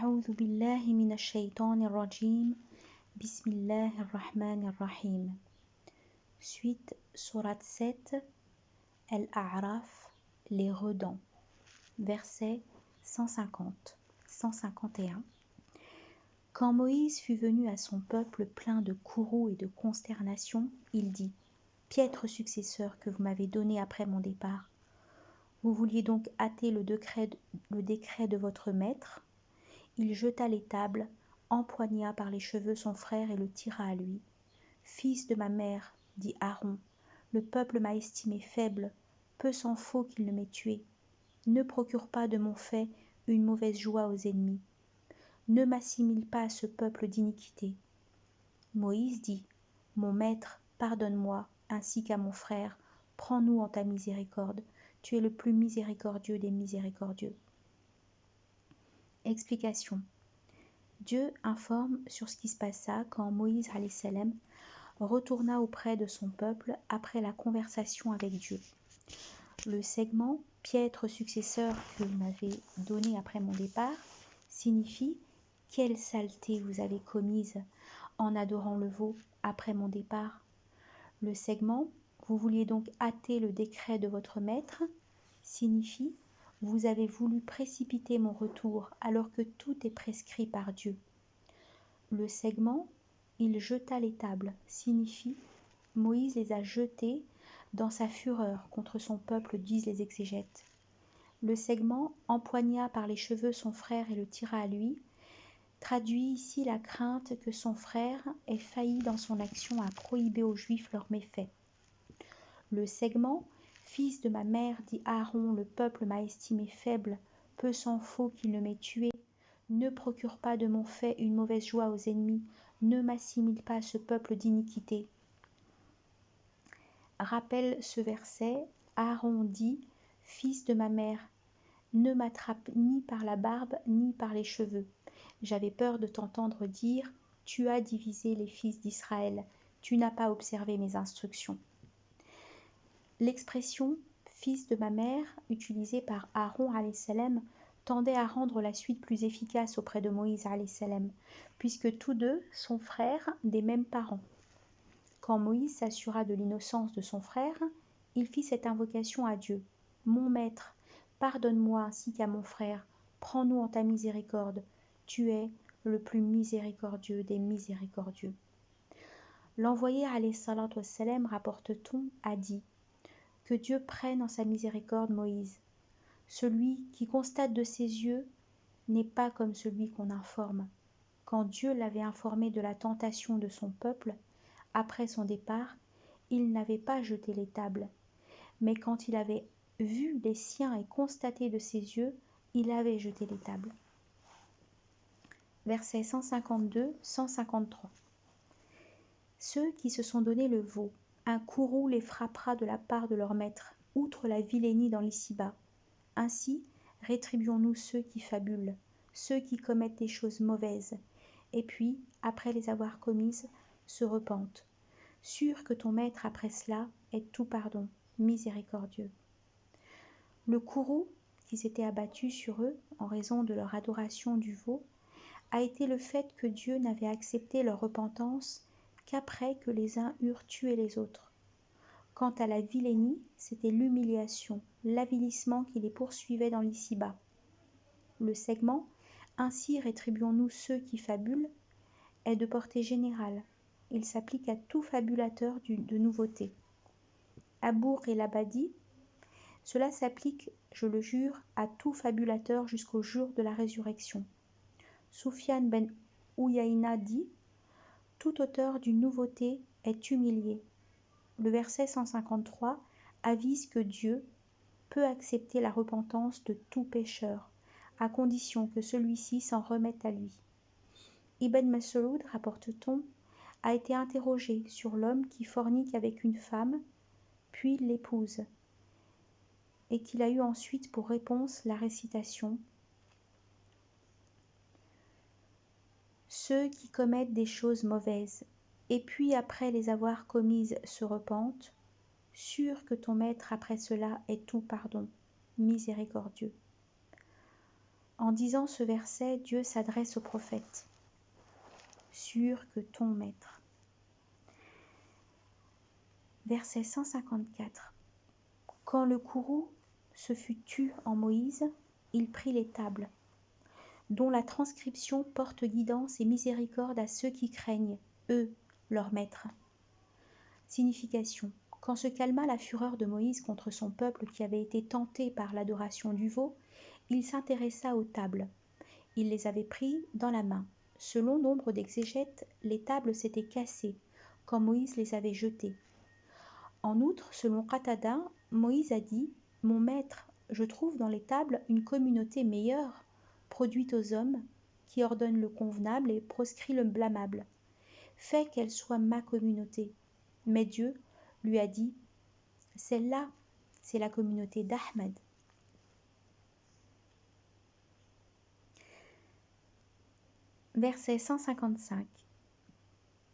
أعوذ بالله من الشيطان الرجيم بسم الله الرحمن الرحيم. Suite Sourate 7 Al-A'raf, les redans, verset 150-151. Quand Moïse fut venu à son peuple plein de courroux et de consternation, il dit : Piètre successeur que vous m'avez donné après mon départ, vous vouliez donc hâter le décret de votre maître. Il jeta les tables, empoigna par les cheveux son frère et le tira à lui. Fils de ma mère, dit Aaron, le peuple m'a estimé faible, peu s'en faut qu'il ne m'ait tué. Ne procure pas de mon fait une mauvaise joie aux ennemis. Ne m'assimile pas à ce peuple d'iniquité. Moïse dit : Mon maître, pardonne-moi, ainsi qu'à mon frère, prends-nous en ta miséricorde. Tu es le plus miséricordieux des miséricordieux. Explication. Dieu informe sur ce qui se passa quand Moïse a.s. retourna auprès de son peuple après la conversation avec Dieu. Le segment « Piètre successeur que vous m'avez donné après mon départ » signifie « Quelle saleté vous avez commise en adorant le veau après mon départ ?» Le segment « Vous vouliez donc hâter le décret de votre maître » signifie « Vous avez voulu précipiter mon retour alors que tout est prescrit par Dieu ». Le segment « Il jeta les tables » signifie « Moïse les a jetées dans sa fureur contre son peuple » disent les exégètes. Le segment « empoigna par les cheveux son frère et le tira à lui » traduit ici la crainte que son frère ait failli dans son action à prohiber aux Juifs leurs méfaits. Le segment « Fils de ma mère, dit Aaron, le peuple m'a estimé faible, peu s'en faut qu'il ne m'ait tué. Ne procure pas de mon fait une mauvaise joie aux ennemis, ne m'assimile pas à ce peuple d'iniquité. » Rappelle ce verset, Aaron dit, Fils de ma mère, ne m'attrape ni par la barbe ni par les cheveux. J'avais peur de t'entendre dire, tu as divisé les fils d'Israël, tu n'as pas observé mes instructions. L'expression « fils de ma mère » utilisée par Aaron a.s. tendait à rendre la suite plus efficace auprès de Moïse a.s. puisque tous deux sont frères des mêmes parents. Quand Moïse s'assura de l'innocence de son frère, il fit cette invocation à Dieu. « Mon maître, pardonne-moi ainsi qu'à mon frère, prends-nous en ta miséricorde, tu es le plus miséricordieux des miséricordieux. » L'envoyé alayhi salatu wassalam, rapporte-t-on, a dit : que Dieu prenne en sa miséricorde Moïse. Celui qui constate de ses yeux n'est pas comme celui qu'on informe. Quand Dieu l'avait informé de la tentation de son peuple, après son départ, il n'avait pas jeté les tables. Mais quand il avait vu les siens et constaté de ses yeux, il avait jeté les tables. Versets 152-153. Ceux qui se sont donné le veau, un courroux les frappera de la part de leur maître, outre la vilainie dans l'ici-bas. Ainsi, rétribuons-nous ceux qui fabulent, ceux qui commettent des choses mauvaises, et puis, après les avoir commises, se repentent. Sûr que ton maître après cela est tout pardon, miséricordieux. Le courroux qui s'était abattu sur eux en raison de leur adoration du veau a été le fait que Dieu n'avait accepté leur repentance qu'après que les uns eurent tué les autres. Quant à la vilainie, c'était l'humiliation, l'avilissement qui les poursuivait dans l'ici-bas. Le segment « Ainsi rétribuons-nous ceux qui fabulent » est de portée générale. Il s'applique à tout fabulateur de nouveautés. Abour et Labadi, cela s'applique, je le jure, à tout fabulateur jusqu'au jour de la résurrection. Soufiane ben Ouyaïna dit : tout auteur d'une nouveauté est humilié. Le verset 153 avise que Dieu peut accepter la repentance de tout pécheur, à condition que celui-ci s'en remette à lui. Ibn Mas'ud, rapporte-t-on, a été interrogé sur l'homme qui fornique avec une femme, puis l'épouse, et qu'il a eu ensuite pour réponse la récitation « Ceux qui commettent des choses mauvaises, et puis après les avoir commises se repentent, sûr que ton maître après cela est tout pardon, miséricordieux. » En disant ce verset, Dieu s'adresse au prophète. Sûr que ton maître. Verset 154. Quand le courroux se fut tu en Moïse, il prit les tables, dont la transcription porte guidance et miséricorde à ceux qui craignent, eux, leur maître. Signification. Quand se calma la fureur de Moïse contre son peuple qui avait été tenté par l'adoration du veau, il s'intéressa aux tables. Il les avait pris dans la main. Selon nombre d'exégètes, les tables s'étaient cassées quand Moïse les avait jetées. En outre, selon Qatada, Moïse a dit « Mon maître, je trouve dans les tables une communauté meilleure, produite aux hommes, qui ordonne le convenable et proscrit le blâmable. Fais qu'elle soit ma communauté. » Mais Dieu lui a dit « Celle-là, c'est la communauté d'Ahmed. » Verset 155.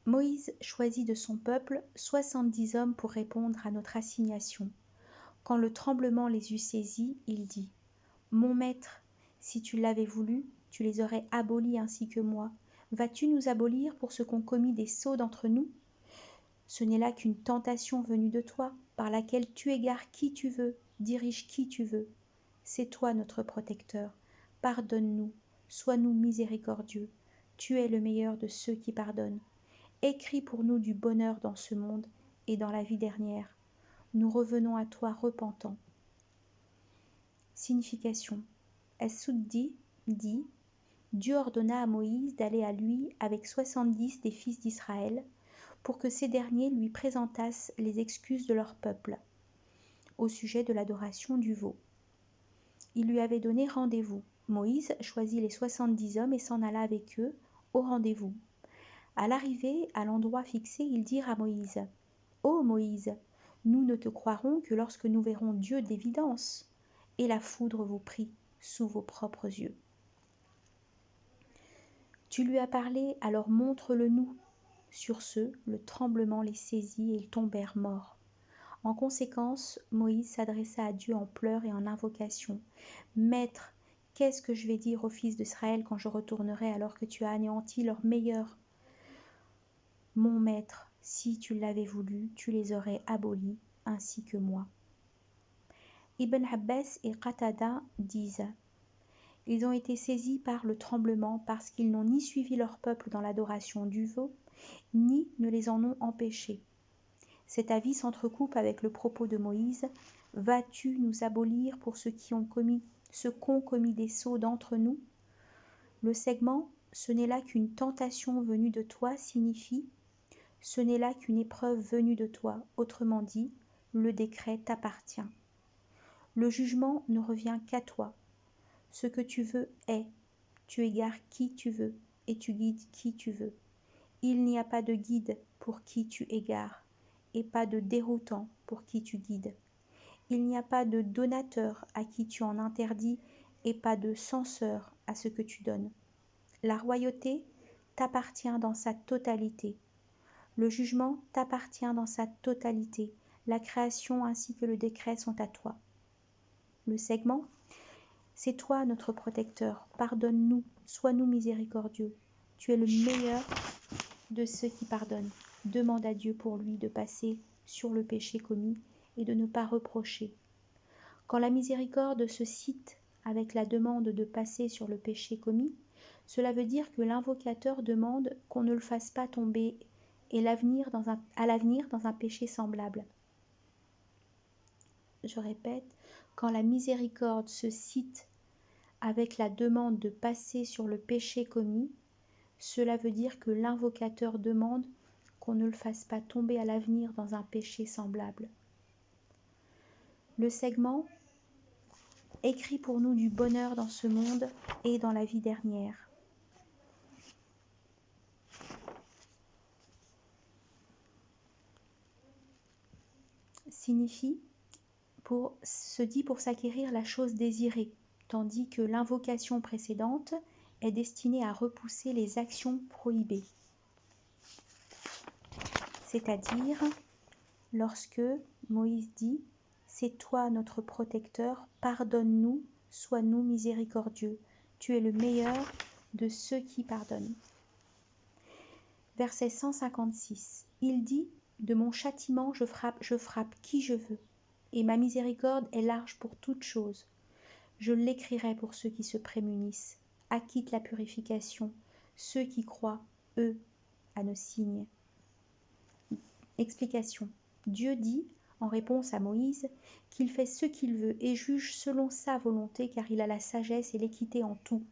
Moïse choisit de son peuple 70 hommes pour répondre à notre assignation. Quand le tremblement les eut saisis, il dit « Mon maître, si tu l'avais voulu, tu les aurais abolis ainsi que moi. Vas-tu nous abolir pour ce qu'ont commis des sots d'entre nous ? Ce n'est là qu'une tentation venue de toi, par laquelle tu égares qui tu veux, diriges qui tu veux. C'est toi notre protecteur. Pardonne-nous, sois-nous miséricordieux. Tu es le meilleur de ceux qui pardonnent. Écris pour nous du bonheur dans ce monde et dans la vie dernière. Nous revenons à toi repentants. » Signification. Es-Souddi dit « Dieu ordonna à Moïse d'aller à lui avec 70 des fils d'Israël pour que ces derniers lui présentassent les excuses de leur peuple au sujet de l'adoration du veau. Il lui avait donné rendez-vous. Moïse choisit les 70 hommes et s'en alla avec eux au rendez-vous. À l'arrivée, à l'endroit fixé, ils dirent à Moïse « Ô Moïse, nous ne te croirons que lorsque nous verrons Dieu d'évidence, et la foudre vous prit sous vos propres yeux. » Tu lui as parlé, alors montre-le-nous. Sur ce, le tremblement les saisit et ils tombèrent morts. En conséquence, Moïse s'adressa à Dieu en pleurs et en invocations. « Maître, qu'est-ce que je vais dire aux fils d'Israël quand je retournerai alors que tu as anéanti leur meilleur ? Mon maître, si tu l'avais voulu, tu les aurais abolis, ainsi que moi. » Ibn Abbas et Qatada disent « Ils ont été saisis par le tremblement parce qu'ils n'ont ni suivi leur peuple dans l'adoration du veau, ni ne les en ont empêchés. » Cet avis s'entrecoupe avec le propos de Moïse « Vas-tu nous abolir pour ceux qu'ont commis des sots d'entre nous ?» Le segment « Ce n'est là qu'une tentation venue de toi » signifie « Ce n'est là qu'une épreuve venue de toi », autrement dit, le décret t'appartient. Le jugement ne revient qu'à toi. Ce que tu veux est, tu égares qui tu veux et tu guides qui tu veux. Il n'y a pas de guide pour qui tu égares et pas de déroutant pour qui tu guides. Il n'y a pas de donateur à qui tu en interdis et pas de censeur à ce que tu donnes. La royauté t'appartient dans sa totalité. Le jugement t'appartient dans sa totalité. La création ainsi que le décret sont à toi. Le segment, c'est toi notre protecteur. Pardonne-nous, sois-nous miséricordieux. Tu es le meilleur de ceux qui pardonnent. Demande à Dieu pour lui de passer sur le péché commis et de ne pas reprocher. Quand la miséricorde se cite avec la demande de passer sur le péché commis, cela veut dire que l'invocateur demande qu'on ne le fasse pas tomber à l'avenir dans un péché semblable. Je répète, quand la miséricorde se cite avec la demande de passer sur le péché commis, cela veut dire que l'invocateur demande qu'on ne le fasse pas tomber à l'avenir dans un péché semblable. Le segment « Écris pour nous du bonheur dans ce monde et dans la vie dernière » signifie se dit pour s'acquérir la chose désirée, tandis que l'invocation précédente est destinée à repousser les actions prohibées. C'est-à-dire, lorsque Moïse dit « C'est toi notre protecteur, pardonne-nous, sois-nous miséricordieux », Tu es le meilleur de ceux qui pardonnent. Verset 156. Il dit, de mon châtiment je frappe qui je veux, et ma miséricorde est large pour toutes choses. Je l'écrirai pour ceux qui se prémunissent. Acquitte la purification, ceux qui croient, eux, à nos signes. Explication. Dieu dit, en réponse à Moïse, qu'il fait ce qu'il veut et juge selon sa volonté, car il a la sagesse et l'équité en tout,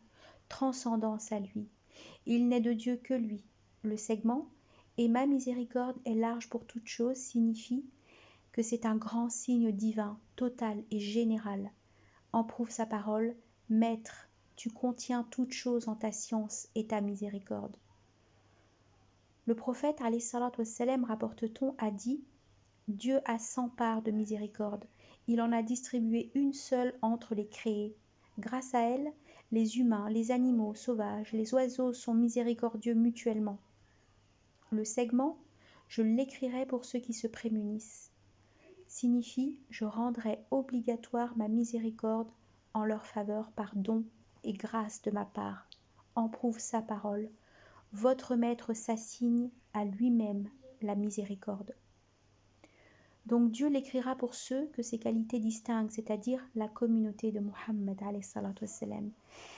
transcendance à lui. Il n'est de Dieu que lui. Le segment « Et ma miséricorde est large pour toutes choses » signifie que c'est un grand signe divin, total et général. En prouve sa parole « Maître, tu contiens toutes choses en ta science et ta miséricorde ». Le prophète alayhi salatu wassalam, rapporte-t-on, a dit « Dieu a 100 parts de miséricorde. Il en a distribué une seule entre les créés. Grâce à elle, les humains, les animaux sauvages, les oiseaux sont miséricordieux mutuellement. » Le segment « Je l'écrirai pour ceux qui se prémunissent » signifie « Je rendrai obligatoire ma miséricorde en leur faveur par don et grâce de ma part. » En prouve sa parole. Votre maître s'assigne à lui-même la miséricorde. Donc Dieu l'écrira pour ceux que ses qualités distinguent, c'est-à-dire la communauté de Muhammad alayhi salatu wassalam.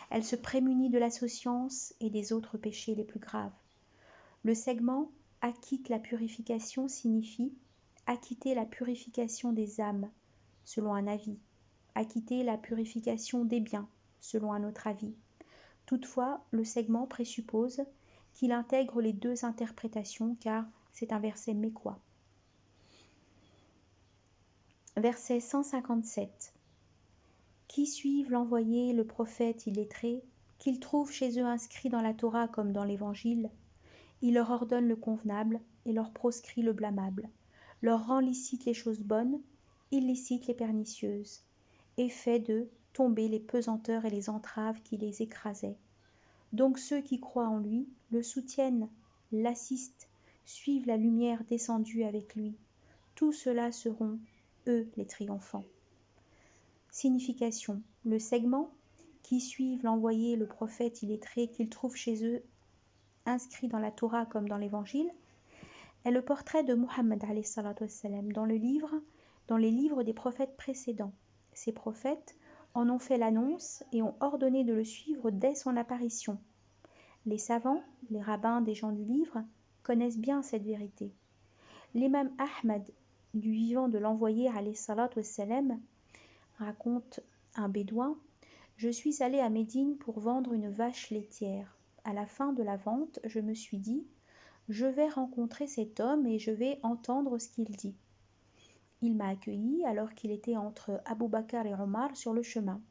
Elle se prémunit de l'associance et des autres péchés les plus graves. Le segment « acquitte la purification » signifie acquitter la purification des âmes, selon un avis, acquitter la purification des biens, selon un autre avis. Toutefois, le segment présuppose qu'il intègre les deux interprétations car c'est un verset mécois. Verset 157. Qui suivent l'envoyé, le prophète illettré, qu'ils trouvent chez eux inscrits dans la Torah comme dans l'Évangile, il leur ordonne le convenable et leur proscrit le blâmable, leur rend licite les choses bonnes, illicite les pernicieuses, et fait d'eux tomber les pesanteurs et les entraves qui les écrasaient. Donc ceux qui croient en lui le soutiennent, l'assistent, suivent la lumière descendue avec lui. Tous ceux-là seront, eux, les triomphants. Signification. Le segment qui suivent l'envoyé, le prophète illettré, qu'ils trouvent chez eux inscrit dans la Torah comme dans l'Évangile, est le portrait de Muhammad alayhi salatu wassalam dans les livres des prophètes précédents. Ces prophètes en ont fait l'annonce et ont ordonné de le suivre dès son apparition. Les savants, les rabbins des gens du livre, connaissent bien cette vérité. L'imam Ahmad, du vivant de l'envoyé alayhi salatu wassalam, raconte un bédouin « Je suis allé à Médine pour vendre une vache laitière. À la fin de la vente, je me suis dit « Je vais rencontrer cet homme et je vais entendre ce qu'il dit. » Il m'a accueilli alors qu'il était entre Abu Bakr et Omar sur le chemin.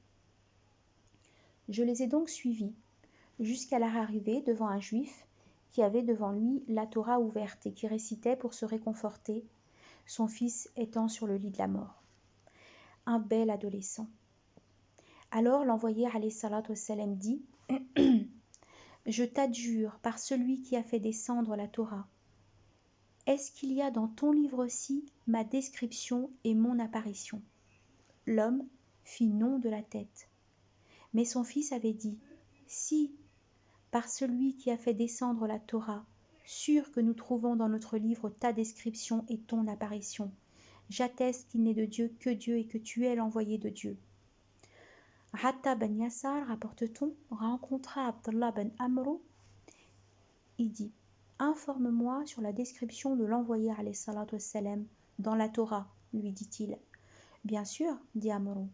Je les ai donc suivis, jusqu'à leur arrivée devant un juif qui avait devant lui la Torah ouverte et qui récitait pour se réconforter, son fils étant sur le lit de la mort. Un bel adolescent. Alors l'envoyé alayhi salatu wassalam dit « Je t'adjure par celui qui a fait descendre la Torah. Est-ce qu'il y a dans ton livre-ci ma description et mon apparition ?» L'homme fit non de la tête. Mais son fils avait dit « Si, par celui qui a fait descendre la Torah, sûr que nous trouvons dans notre livre ta description et ton apparition. J'atteste qu'il n'est de Dieu que Dieu et que tu es l'envoyé de Dieu. » Hatta ben Yassar, rapporte-t-on, rencontra Abdallah ben Amr. Il dit « Informe-moi sur la description de l'envoyé alayhi salatu wassalam dans la Torah, lui dit-il. Bien sûr, dit Amr.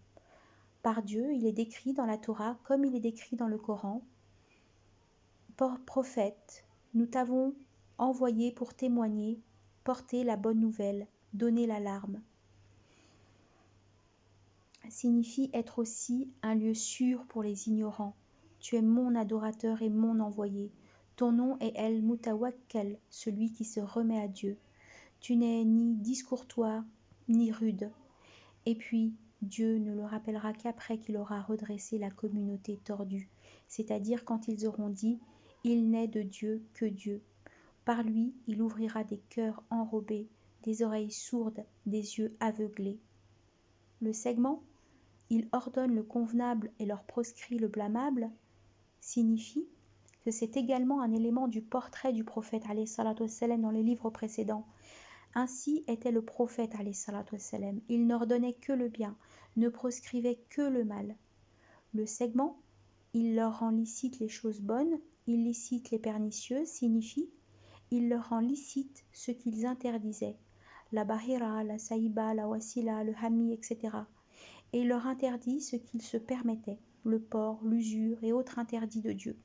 Par Dieu, il est décrit dans la Torah comme il est décrit dans le Coran. Prophète, nous t'avons envoyé pour témoigner, porter la bonne nouvelle, donner l'alarme. Signifie être aussi un lieu sûr pour les ignorants. Tu es mon adorateur et mon envoyé. Ton nom est El Mutawakkal, celui qui se remet à Dieu. Tu n'es ni discourtois ni rude. Et puis, Dieu ne le rappellera qu'après qu'il aura redressé la communauté tordue, c'est-à-dire quand ils auront dit « Il n'est de Dieu que Dieu ». Par lui, il ouvrira des cœurs enrobés, des oreilles sourdes, des yeux aveuglés. Le segment, il ordonne le convenable et leur proscrit le blâmable, signifie que c'est également un élément du portrait du prophète alayhi salatu wassalam dans les livres précédents. Ainsi était le prophète alayhi salatu wassalam. Il n'ordonnait que le bien, ne proscrivait que le mal. Le segment, il leur rend licite les choses bonnes, illicite les pernicieuses, signifie il leur rend licite ce qu'ils interdisaient, la bahira, la saïba, la wasila, le hami, etc. Et il leur interdit ce qu'ils se permettaient, le porc, l'usure et autres interdits de Dieu.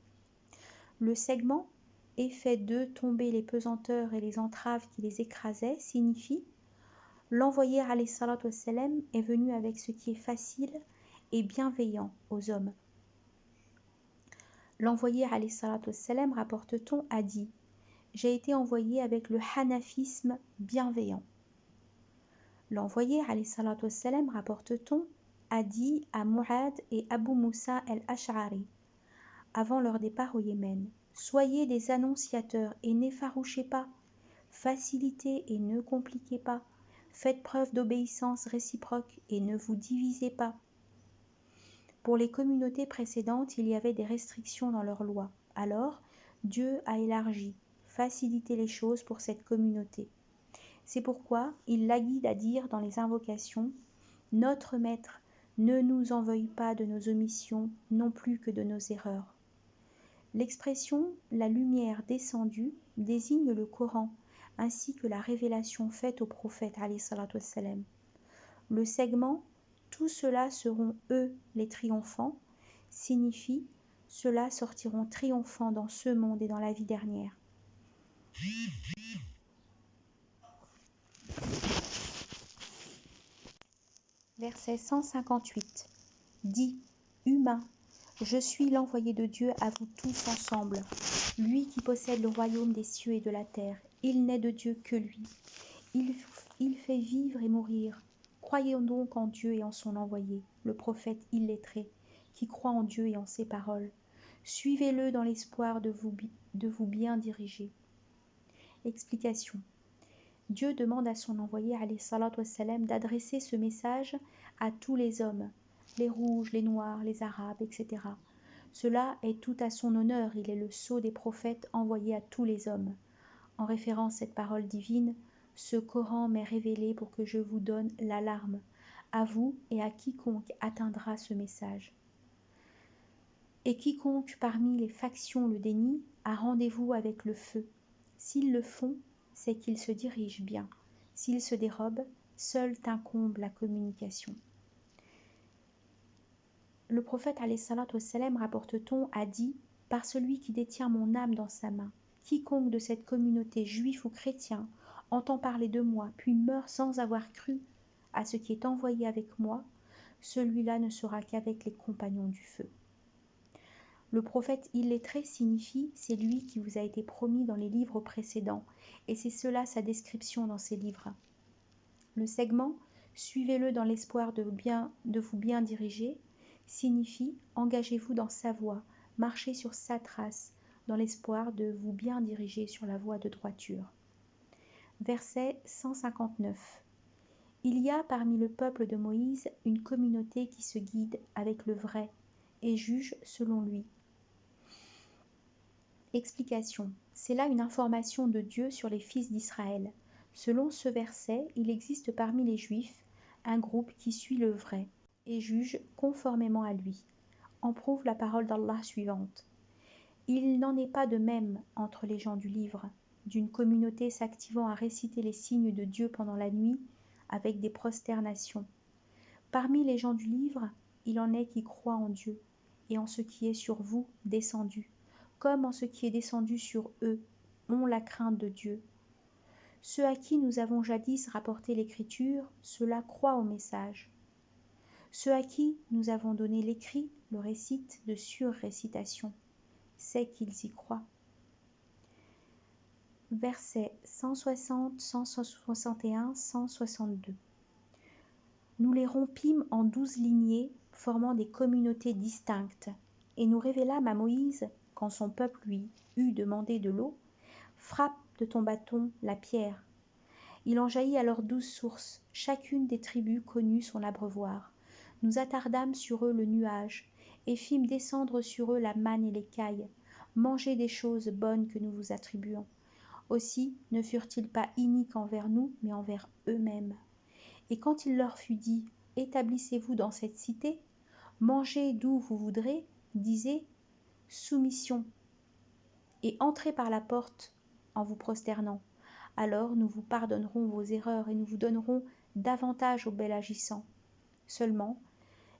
Le segment, effet d'eux tomber les pesanteurs et les entraves qui les écrasaient, signifie l'envoyé alayhi salatu wassalam est venu avec ce qui est facile et bienveillant aux hommes. L'envoyé alayhi salatu wassalam, rapporte-t-on, a dit « J'ai été envoyé avec le hanafisme bienveillant ». L'envoyé alayhi salatu wassalam, rapporte-t-on, a dit à Mu'ad et Abu Moussa al-Ash'ari avant leur départ au Yémen « Soyez des annonciateurs et n'effarouchez pas, facilitez et ne compliquez pas, faites preuve d'obéissance réciproque et ne vous divisez pas. » Pour les communautés précédentes, il y avait des restrictions dans leurs lois. Alors, Dieu a élargi, facilité les choses pour cette communauté. C'est pourquoi il la guide à dire dans les invocations « Notre Maître, ne nous en veuille pas de nos omissions, non plus que de nos erreurs. » L'expression « la lumière descendue » désigne le Coran, ainsi que la révélation faite au prophète alayhi salatu wassalam. Le segment « Tous ceux-là seront eux les triomphants » signifie « Ceux-là sortiront triomphants dans ce monde et dans la vie dernière ». Verset 158. Dis, humains, je suis l'envoyé de Dieu à vous tous ensemble, lui qui possède le royaume des cieux et de la terre. Il n'est de Dieu que lui. Il fait vivre et mourir. Croyons donc en Dieu et en son envoyé, le prophète illettré, qui croit en Dieu et en ses paroles. Suivez-le dans l'espoir de vous bien diriger. Explication. Dieu demande à son envoyé alayhi salatu wassalam d'adresser ce message à tous les hommes, les rouges, les noirs, les arabes, etc. Cela est tout à son honneur, il est le sceau des prophètes envoyés à tous les hommes. En référence à cette parole divine, ce Coran m'est révélé pour que je vous donne l'alarme, à vous et à quiconque atteindra ce message. Et quiconque parmi les factions le dénie a rendez-vous avec le feu. S'ils le font, c'est qu'ils se dirigent bien. S'ils se dérobent, seul t'incombe la communication. Le prophète alayhi salatu wassalam, rapporte-t-on, a dit « Par celui qui détient mon âme dans sa main, quiconque de cette communauté, juif ou chrétien, entend parler de moi, puis meurt sans avoir cru à ce qui est envoyé avec moi, celui-là ne sera qu'avec les compagnons du feu. » Le prophète illettré signifie « c'est lui qui vous a été promis dans les livres précédents » et c'est cela sa description dans ces livres. Le segment « Suivez-le dans l'espoir de vous bien diriger » signifie « engagez-vous dans sa voie, marchez sur sa trace, dans l'espoir de vous bien diriger sur la voie de droiture. » Verset 159. Il y a parmi le peuple de Moïse une communauté qui se guide avec le vrai et juge selon lui. Explication. C'est là une information de Dieu sur les fils d'Israël. Selon ce verset, il existe parmi les Juifs un groupe qui suit le vrai et juge conformément à lui. En prouve la parole d'Allah suivante. Il n'en est pas de même entre les gens du livre, d'une communauté s'activant à réciter les signes de Dieu pendant la nuit avec des prosternations. Parmi les gens du livre, il en est qui croient en Dieu et en ce qui est sur vous descendu, comme en ce qui est descendu sur eux, ont la crainte de Dieu. Ceux à qui nous avons jadis rapporté l'écriture, ceux-là croient au message. Ceux à qui nous avons donné l'écrit le récitent de surrécitation. C'est qu'ils y croient. Versets 160, 161, 162. Nous les rompîmes en 12 lignées, formant des communautés distinctes, et nous révélâmes à Moïse, quand son peuple lui eut demandé de l'eau, « Frappe de ton bâton la pierre. » Il en jaillit alors 12 sources, chacune des tribus connut son abreuvoir. Nous attardâmes sur eux le nuage, et fîmes descendre sur eux la manne et l'écaille. Mangez des choses bonnes que nous vous attribuons. Aussi ne furent-ils pas iniques envers nous, mais envers eux-mêmes. Et quand il leur fut dit, établissez-vous dans cette cité, mangez d'où vous voudrez, disez, soumission, et entrez par la porte en vous prosternant. Alors nous vous pardonnerons vos erreurs et nous vous donnerons davantage aux bel agissants. Seulement,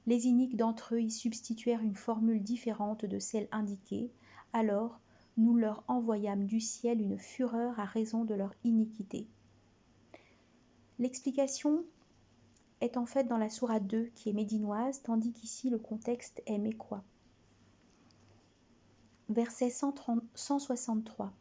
les iniques d'entre eux y substituèrent une formule différente de celle indiquée. Alors nous leur envoyâmes du ciel une fureur à raison de leur iniquité. L'explication est en fait dans la sourate 2 qui est médinoise, tandis qu'ici le contexte est mécois. Verset 163.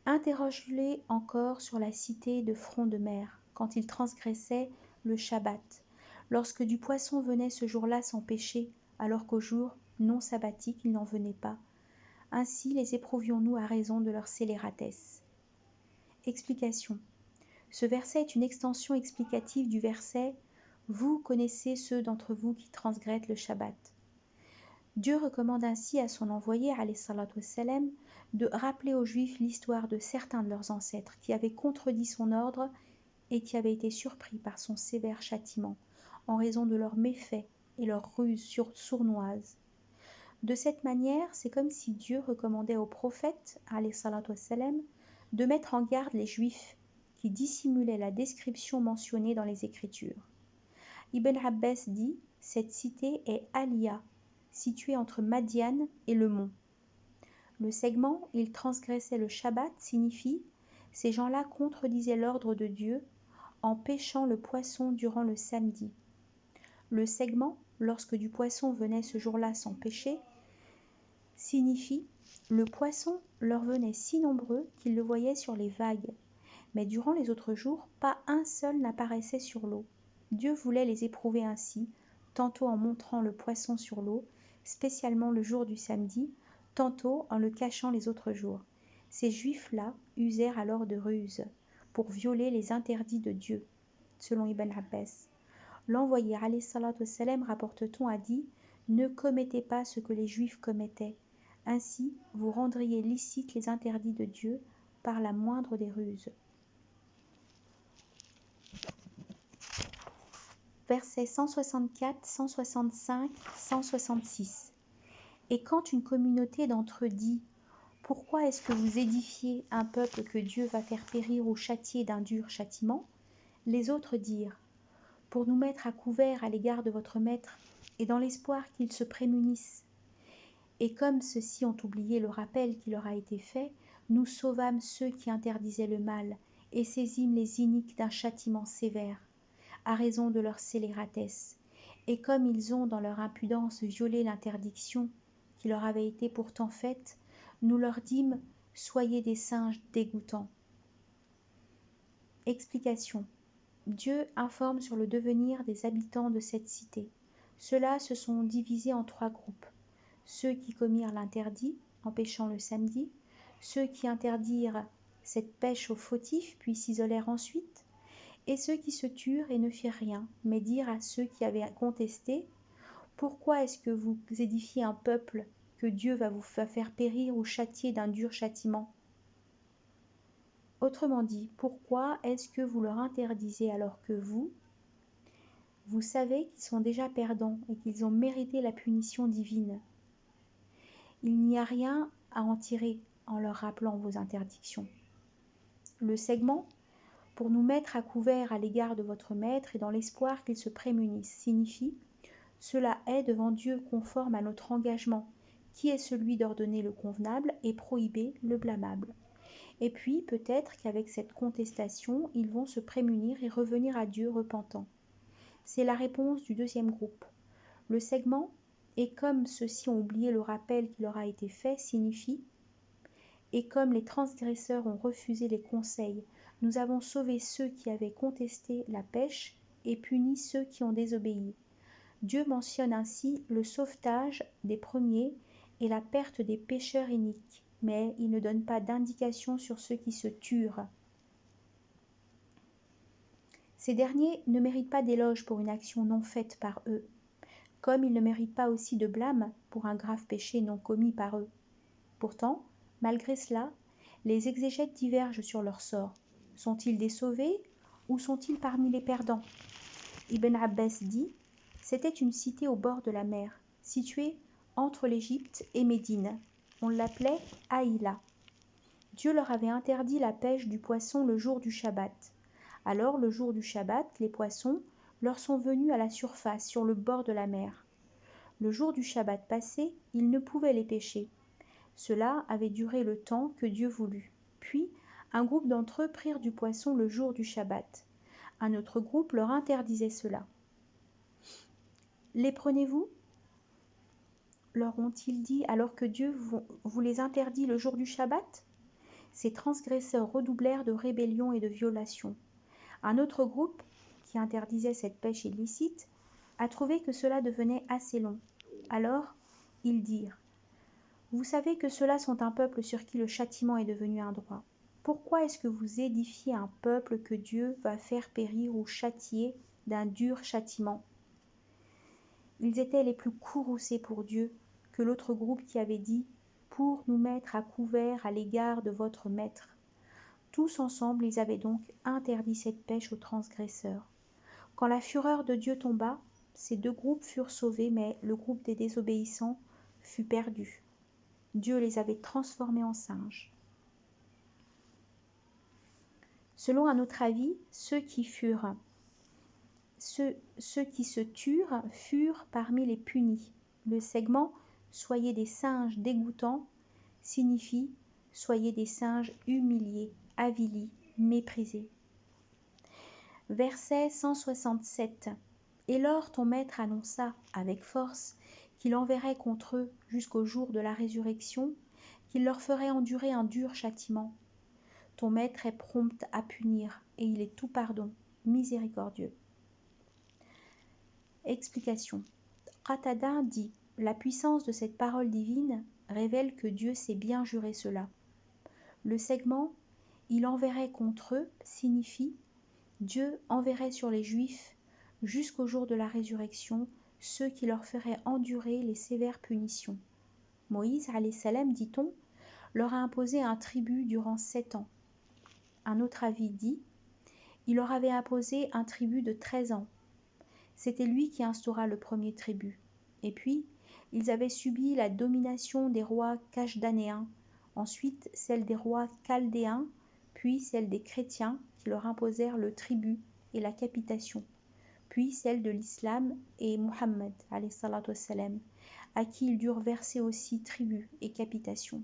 Interroge-les encore sur la cité de front de mer, quand ils transgressaient le Shabbat, lorsque du poisson venait ce jour-là sans péché, alors qu'au jour non sabbatique il n'en venait pas. Ainsi les éprouvions-nous à raison de leur scélératesse. Explication. Ce verset est une extension explicative du verset « Vous connaissez ceux d'entre vous qui transgressent le Shabbat ». Dieu recommande ainsi à son envoyé, alayhi salatu wassalam, de rappeler aux Juifs l'histoire de certains de leurs ancêtres qui avaient contredit son ordre et qui avaient été surpris par son sévère châtiment en raison de leurs méfaits et leurs ruses sournoises. De cette manière, c'est comme si Dieu recommandait aux prophètes, alayhi salatu wassalam, de mettre en garde les Juifs qui dissimulaient la description mentionnée dans les Écritures. Ibn Abbas dit « Cette cité est Aliyah, située entre Madian et le mont. » Le segment « Ils transgressaient le Shabbat » signifie « Ces gens-là contredisaient l'ordre de Dieu en pêchant le poisson durant le samedi. » Le segment « Lorsque du poisson venait ce jour-là sans péché » signifie « Le poisson leur venait si nombreux qu'ils le voyaient sur les vagues. Mais durant les autres jours, pas un seul n'apparaissait sur l'eau. Dieu voulait les éprouver ainsi, tantôt en montrant le poisson sur l'eau, spécialement le jour du samedi, tantôt en le cachant les autres jours. Ces Juifs-là usèrent alors de ruse pour violer les interdits de Dieu, selon Ibn Abbas. L'envoyé alayhi salatu wassalam, rapporte-t-on, a dit « Ne commettez pas ce que les Juifs commettaient. Ainsi, vous rendriez licites les interdits de Dieu par la moindre des ruses. » Versets 164, 165, 166. Et quand une communauté d'entre eux dit « Pourquoi est-ce que vous édifiez un peuple que Dieu va faire périr ou châtier d'un dur châtiment ?» Les autres dirent « Pour nous mettre à couvert à l'égard de votre maître et dans l'espoir qu'il se prémunisse. Et comme ceux-ci ont oublié le rappel qui leur a été fait, nous sauvâmes ceux qui interdisaient le mal et saisîmes les iniques d'un châtiment sévère, à raison de leur scélératesse. Et comme ils ont dans leur impudence violé l'interdiction qui leur avait été pourtant faite, nous leur dîmes « Soyez des singes dégoûtants. » Explication. Dieu informe sur le devenir des habitants de cette cité. Ceux-là se sont divisés en 3 groupes. Ceux qui commirent l'interdit en pêchant le samedi, ceux qui interdirent cette pêche aux fautifs puis s'isolèrent ensuite, et ceux qui se turent et ne firent rien, mais dirent à ceux qui avaient contesté « Pourquoi est-ce que vous édifiez un peuple que Dieu va vous faire périr ou châtier d'un dur châtiment ?» Autrement dit, pourquoi est-ce que vous leur interdisez alors que vous savez qu'ils sont déjà perdants et qu'ils ont mérité la punition divine? Il n'y a rien à en tirer en leur rappelant vos interdictions. Le segment « Pour nous mettre à couvert à l'égard de votre maître et dans l'espoir qu'il se prémunisse » signifie « Cela est devant Dieu conforme à notre engagement, qui est celui d'ordonner le convenable et prohiber le blâmable. » Et puis, peut-être qu'avec cette contestation, ils vont se prémunir et revenir à Dieu repentants. C'est la réponse du deuxième groupe. Le segment « Et comme ceux-ci ont oublié le rappel qui leur a été fait » signifie « Et comme les transgresseurs ont refusé les conseils, nous avons sauvé ceux qui avaient contesté la pêche et puni ceux qui ont désobéi. » Dieu mentionne ainsi le sauvetage des premiers et la perte des pécheurs iniques, mais il ne donne pas d'indication sur ceux qui se turent. Ces derniers ne méritent pas d'éloge pour une action non faite par eux. comme ils ne méritent pas aussi de blâme pour un grave péché non commis par eux. Pourtant, malgré cela, les exégètes divergent sur leur sort. Sont-ils des sauvés ou sont-ils parmi les perdants? Ibn Abbas dit « C'était une cité au bord de la mer, située entre l'Égypte et Médine. On l'appelait Aïla. Dieu leur avait interdit la pêche du poisson le jour du Shabbat. Alors, le jour du Shabbat, les poissons leur sont venus à la surface sur le bord de la mer. Le jour du Shabbat passé, ils ne pouvaient les pêcher. Cela avait duré le temps que Dieu voulut. Puis, un groupe d'entre eux prirent du poisson le jour du Shabbat. Un autre groupe leur interdisait cela. Les prenez-vous ? Leur ont-ils dit alors que Dieu vous les interdit le jour du Shabbat ? Ces transgresseurs redoublèrent de rébellion et de violation. Un autre groupe, qui interdisait cette pêche illicite, a trouvé que cela devenait assez long. Alors, ils dirent « Vous savez que ceux-là sont un peuple sur qui le châtiment est devenu un droit. Pourquoi est-ce que vous édifiez un peuple que Dieu va faire périr ou châtier d'un dur châtiment ?» Ils étaient les plus courroucés pour Dieu que l'autre groupe qui avait dit « Pour nous mettre à couvert à l'égard de votre maître ». Tous ensemble, ils avaient donc interdit cette pêche aux transgresseurs. Quand la fureur de Dieu tomba, ces deux groupes furent sauvés, mais le groupe des désobéissants fut perdu. Dieu les avait transformés en singes. Selon un autre avis, ceux qui se turent furent parmi les punis. Le segment « Soyez des singes dégoûtants » signifie « Soyez des singes humiliés, avilis, méprisés ». Verset 167. Et lors ton maître annonça avec force qu'il enverrait contre eux jusqu'au jour de la résurrection, qu'il leur ferait endurer un dur châtiment. Ton maître est prompt à punir, et il est tout pardon, miséricordieux. Explication. Qatada dit « La puissance de cette parole divine révèle que Dieu sait bien jurer cela. » Le segment « Il enverrait contre eux » signifie « Dieu enverrait sur les Juifs jusqu'au jour de la résurrection ceux qui leur feraient endurer les sévères punitions. » Moïse, alayhi salam, dit-on, leur a imposé un tribut durant 7 ans. Un autre avis dit « Il leur avait imposé un tribut de 13 ans. C'était lui qui instaura le premier tribut. Et puis, ils avaient subi la domination des rois Kashdanéens, ensuite celle des rois Chaldéens, puis celle des chrétiens qui leur imposèrent le tribut et la capitation, puis celle de l'islam et Muhammad, alayhi salatu wassalam, à qui ils durent verser aussi tribut et capitation.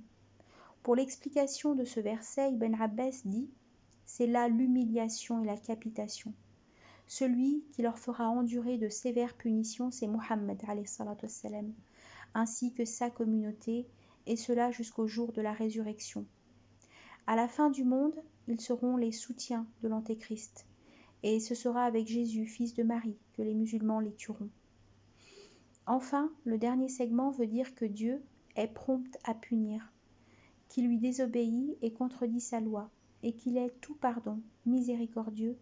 Pour l'explication de ce verset, Ibn Abbas dit « C'est là l'humiliation et la capitation. Celui qui leur fera endurer de sévères punitions, c'est Muhammad, alayhi salatu wassalam, ainsi que sa communauté, et cela jusqu'au jour de la résurrection. À la fin du monde, ils seront les soutiens de l'Antéchrist, et ce sera avec Jésus, fils de Marie, que les musulmans les tueront. Enfin, le dernier segment veut dire que Dieu est prompt à punir, qui lui désobéit et contredit sa loi, et qu'il est tout pardon, miséricordieux,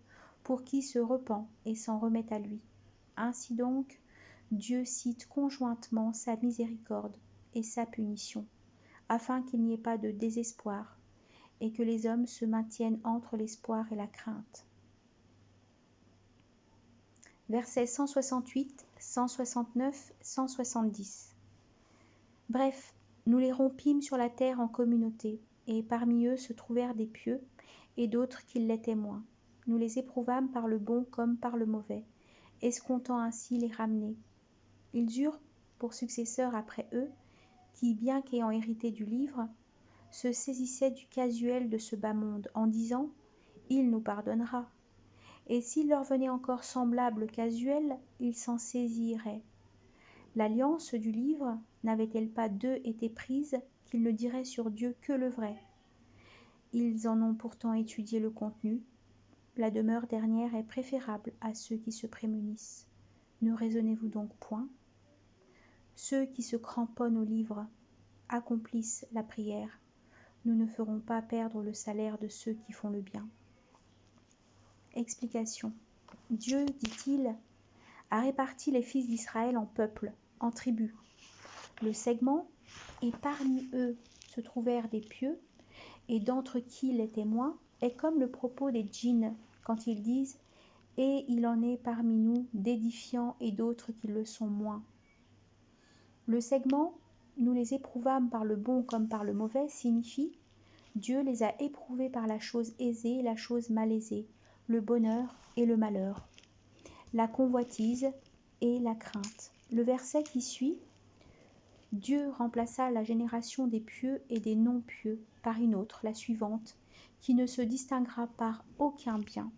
pour qui se repent et s'en remet à lui. Ainsi donc, Dieu cite conjointement sa miséricorde et sa punition, afin qu'il n'y ait pas de désespoir, et que les hommes se maintiennent entre l'espoir et la crainte. Versets 168, 169, 170. Bref, nous les rompîmes sur la terre en communauté, et parmi eux se trouvèrent des pieux, et d'autres qui l'étaient moins. Nous les éprouvâmes par le bon comme par le mauvais, escomptant ainsi les ramener. Ils eurent pour successeurs après eux, qui, bien qu'ayant hérité du livre, se saisissaient du casuel de ce bas monde, en disant « Il nous pardonnera ». Et s'il leur venait encore semblable casuel, ils s'en saisiraient. L'alliance du livre n'avait-elle pas d'eux été prise qu'ils ne diraient sur Dieu que le vrai? Ils en ont pourtant étudié le contenu. La demeure dernière est préférable à ceux qui se prémunissent. Ne raisonnez-vous donc point? Ceux qui se cramponnent au livre accomplissent la prière. Nous ne ferons pas perdre le salaire de ceux qui font le bien. Explication. Dieu, dit-il, a réparti les fils d'Israël en peuples, en tribus. Le segment, et parmi eux se trouvèrent des pieux, et d'entre qui les témoins, est comme le propos des djinns quand ils disent « Et il en est parmi nous d'édifiants et d'autres qui le sont moins ». Le segment « Nous les éprouvâmes par le bon comme par le mauvais » signifie « Dieu les a éprouvés par la chose aisée et la chose malaisée, le bonheur et le malheur, la convoitise et la crainte ». Le verset qui suit « Dieu remplaça la génération des pieux et des non-pieux par une autre, la suivante, qui ne se distinguera par aucun bien.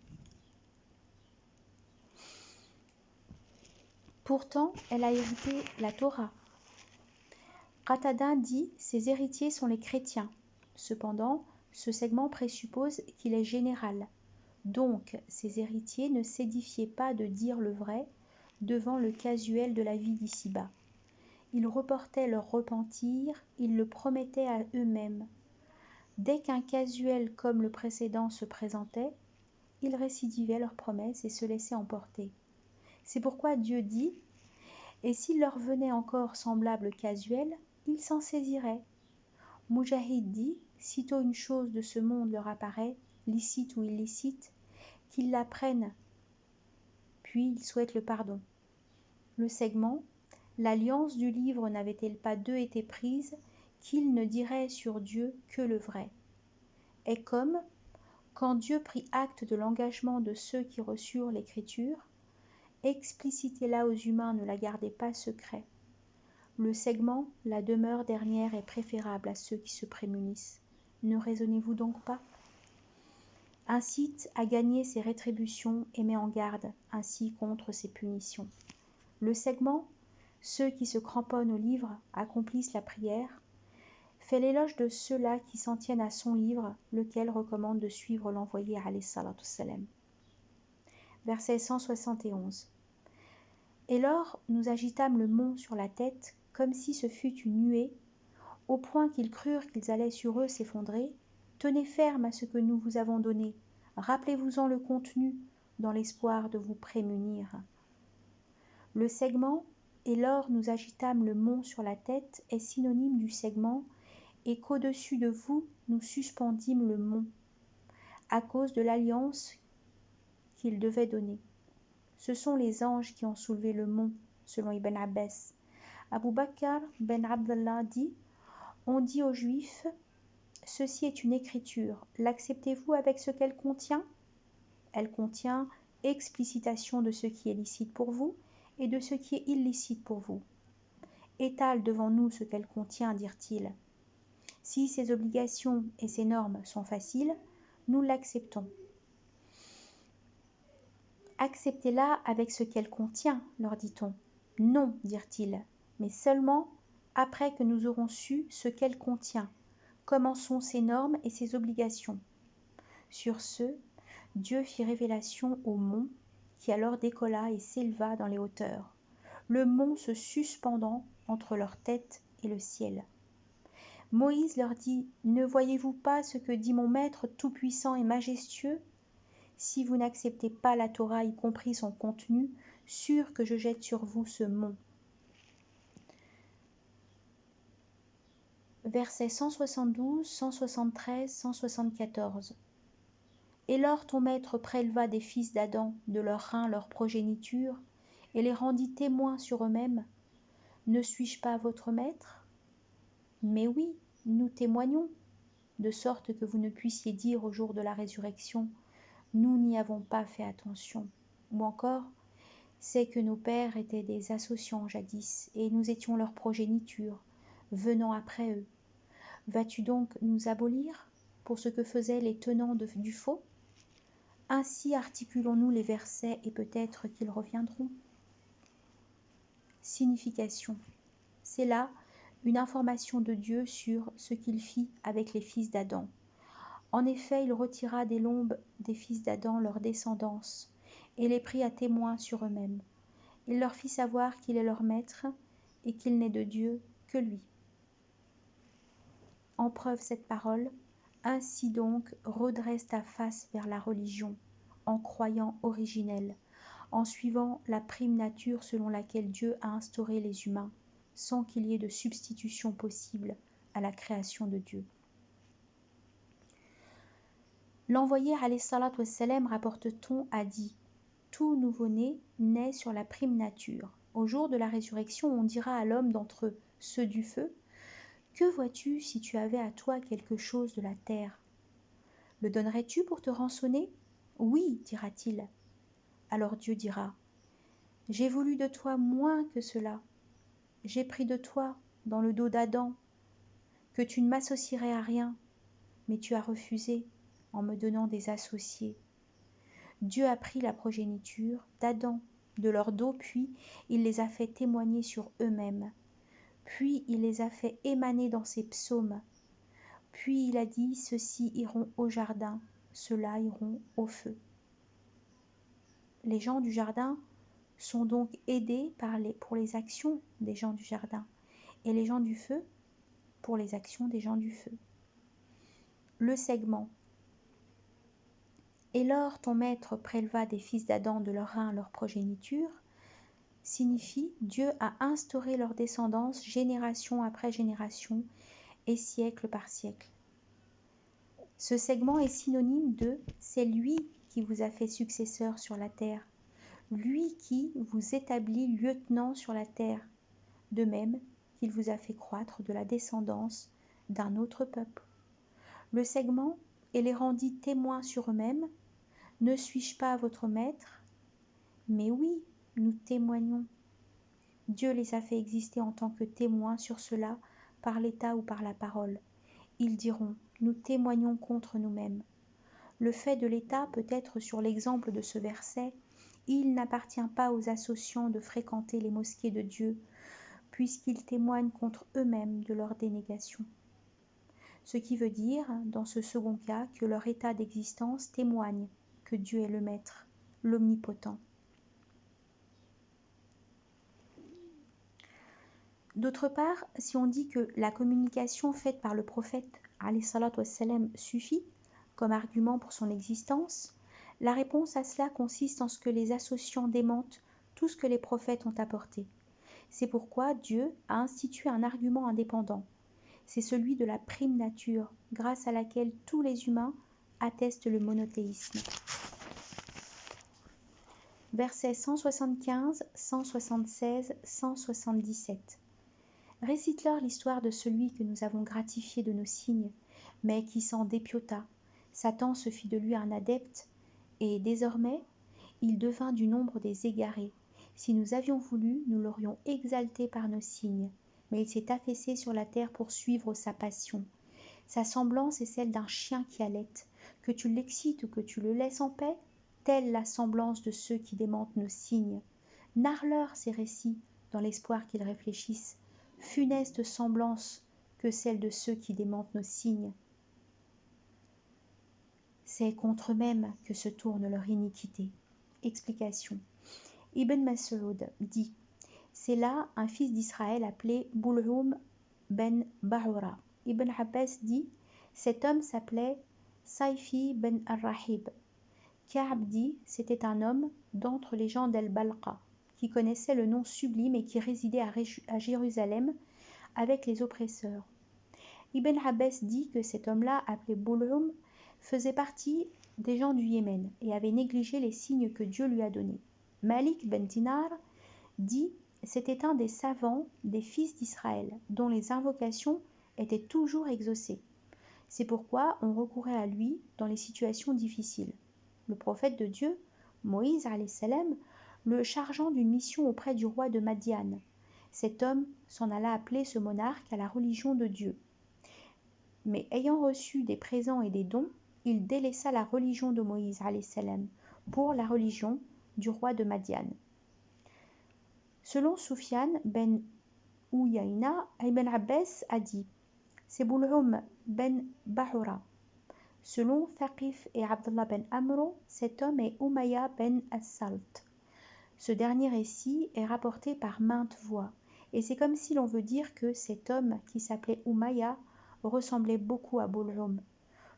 Pourtant, elle a hérité la Torah. » Qatada dit « Ses héritiers sont les chrétiens ». Cependant, ce segment présuppose qu'il est général. Donc, ses héritiers ne s'édifiaient pas de dire le vrai devant le casuel de la vie d'ici-bas. Ils reportaient leur repentir, ils le promettaient à eux-mêmes. Dès qu'un casuel comme le précédent se présentait, ils récidivaient leurs promesses et se laissaient emporter. C'est pourquoi Dieu dit « Et s'il leur venait encore semblable casuel, ils s'en saisiraient. » Mujahid dit « Sitôt une chose de ce monde leur apparaît, licite ou illicite, qu'ils la prennent, puis ils souhaitent le pardon. » Le segment « L'alliance du livre n'avait-elle pas d'eux été prise, qu'ils ne diraient sur Dieu que le vrai ?» est comme quand Dieu prit acte de l'engagement de ceux qui reçurent l'écriture, explicitez-la aux humains, ne la gardez pas secret. Le segment « La demeure dernière est préférable à ceux qui se prémunissent. Ne raisonnez-vous donc pas ?» incite à gagner ses rétributions et met en garde ainsi contre ses punitions. Le segment « Ceux qui se cramponnent au livre accomplissent la prière » fait l'éloge de ceux-là qui s'en tiennent à son livre, lequel recommande de suivre l'envoyé alayhi salatu wassalam. Verset 171. Et lors nous agitâmes le mont sur la tête, comme si ce fût une nuée, au point qu'ils crurent qu'ils allaient sur eux s'effondrer. Tenez ferme à ce que nous vous avons donné, rappelez-vous-en le contenu, dans l'espoir de vous prémunir. Le segment « Et lors nous agitâmes le mont sur la tête » est synonyme du segment « Et qu'au-dessus de vous nous suspendîmes le mont » à cause de l'alliance qu'il devait donner. Ce sont les anges qui ont soulevé le mont, selon Ibn Abbas. Abu Bakr ben Abdallah dit « On dit aux Juifs, ceci est une écriture, l'acceptez-vous avec ce qu'elle contient ? Elle contient explicitation de ce qui est licite pour vous et de ce qui est illicite pour vous. Étale devant nous ce qu'elle contient, dirent-ils. Si ces obligations et ces normes sont faciles, nous l'acceptons. Acceptez-la avec ce qu'elle contient, leur dit-on. Non, dirent-ils, mais seulement après que nous aurons su ce qu'elle contient, comment sont ses normes et ses obligations. Sur ce, Dieu fit révélation au mont, qui alors décolla et s'éleva dans les hauteurs, le mont se suspendant entre leur tête et le ciel. Moïse leur dit « Ne voyez-vous pas ce que dit mon maître tout-puissant et majestueux ? Si vous n'acceptez pas la Torah, y compris son contenu, sûr que je jette sur vous ce mont. » Versets 172, 173, 174. Et lors ton maître préleva des fils d'Adam de leurs reins leur progéniture, et les rendit témoins sur eux-mêmes. Ne suis-je pas votre maître ? Mais oui, nous témoignons, de sorte que vous ne puissiez dire au jour de la résurrection, nous n'y avons pas fait attention. Ou encore, c'est que nos pères étaient des associants jadis, et nous étions leur progéniture, venant après eux. Vas-tu donc nous abolir pour ce que faisaient les tenants du faux ? Ainsi articulons-nous les versets et peut-être qu'ils reviendront. Signification. C'est là une information de Dieu sur ce qu'il fit avec les fils d'Adam. En effet, il retira des lombes des fils d'Adam leur descendance et les prit à témoin sur eux-mêmes. Il leur fit savoir qu'il est leur maître et qu'il n'est de Dieu que lui. En preuve cette parole, ainsi donc redresse ta face vers la religion, en croyant originelle, en suivant la prime nature selon laquelle Dieu a instauré les humains, sans qu'il y ait de substitution possible à la création de Dieu. L'envoyé alayhi salatu wassalam, rapporte-t-on, a dit « Tout nouveau-né naît sur la prime nature. Au jour de la résurrection, on dira à l'homme d'entre ceux du feu « Que vois-tu si tu avais à toi quelque chose de la terre ? Le donnerais-tu pour te rançonner ? Oui, dira-t-il. Alors Dieu dira « J'ai voulu de toi moins que cela. J'ai pris de toi, dans le dos d'Adam, que tu ne m'associerais à rien, mais tu as refusé en me donnant des associés. Dieu a pris la progéniture d'Adam de leur dos, puis il les a fait témoigner sur eux-mêmes. Puis il les a fait émaner dans ses psaumes. Puis il a dit, ceux-ci iront au jardin, ceux-là iront au feu. » Les gens du jardin sont donc aidés pour les actions des gens du jardin, et les gens du feu pour les actions des gens du feu. Le segment. Et lors ton maître préleva des fils d'Adam de leurs reins leur progéniture, signifie Dieu a instauré leur descendance génération après génération et siècle par siècle. Ce segment est synonyme de « c'est lui qui vous a fait successeur sur la terre, lui qui vous établit lieutenant sur la terre, de même qu'il vous a fait croître de la descendance d'un autre peuple. » Le segment et les rendit témoins sur eux-mêmes. Ne suis-je pas votre maître ? Mais oui, nous témoignons. Dieu les a fait exister en tant que témoins sur cela par l'état ou par la parole. Ils diront, nous témoignons contre nous-mêmes. Le fait de l'état peut être sur l'exemple de ce verset, il n'appartient pas aux associants de fréquenter les mosquées de Dieu, puisqu'ils témoignent contre eux-mêmes de leur dénégation. Ce qui veut dire, dans ce second cas, que leur état d'existence témoigne que Dieu est le Maître, l'Omnipotent. D'autre part, si on dit que la communication faite par le prophète alayhi salatu wassalam suffit comme argument pour son existence, la réponse à cela consiste en ce que les associants démentent tout ce que les prophètes ont apporté. C'est pourquoi Dieu a institué un argument indépendant. C'est celui de la prime nature, grâce à laquelle tous les humains attestent le monothéisme. Versets 175, 176, 177. Récite-leur l'histoire de celui que nous avons gratifié de nos signes, mais qui s'en dépiauta. Satan se fit de lui un adepte, et désormais, il devint du nombre des égarés. Si nous avions voulu, nous l'aurions exalté par nos signes, mais il s'est affaissé sur la terre pour suivre sa passion. Sa semblance est celle d'un chien qui halète. Que tu l'excites ou que tu le laisses en paix, telle la semblance de ceux qui démentent nos signes. Narre-leur ces récits, dans l'espoir qu'ils réfléchissent. Funeste semblance que celle de ceux qui démentent nos signes. C'est contre eux-mêmes que se tourne leur iniquité. Explication. Ibn Mas'ud dit « C'est là un fils d'Israël appelé Bul'um ben Bahura. » Ibn Abbas dit « Cet homme s'appelait Sayfi ben al-Rahib. » Ka'b dit « C'était un homme d'entre les gens d'Al-Balqa, qui connaissait le nom sublime et qui résidait à Jérusalem avec les oppresseurs. » Ibn Abbas dit que cet homme-là, appelé Bul'um, faisait partie des gens du Yémen et avait négligé les signes que Dieu lui a donnés. Malik ben Dinar dit « C'était un des savants des fils d'Israël, dont les invocations étaient toujours exaucées. C'est pourquoi on recourait à lui dans les situations difficiles. » Le prophète de Dieu, Moïse alayhi salam, le chargeant d'une mission auprès du roi de Madian. Cet homme s'en alla appeler ce monarque à la religion de Dieu. Mais ayant reçu des présents et des dons, il délaissa la religion de Moïse alayhi salam pour la religion du roi de Madian. Selon Soufiane ben Uyayna, Ibn Abbas a dit « C'est Bul'um ben Bahura. » Selon Thaqif et Abdullah ben Amro, cet homme est Umayya ben As-Salt. Ce dernier récit est rapporté par maintes voix, et c'est comme si l'on veut dire que cet homme qui s'appelait Umayya ressemblait beaucoup à Bul'um.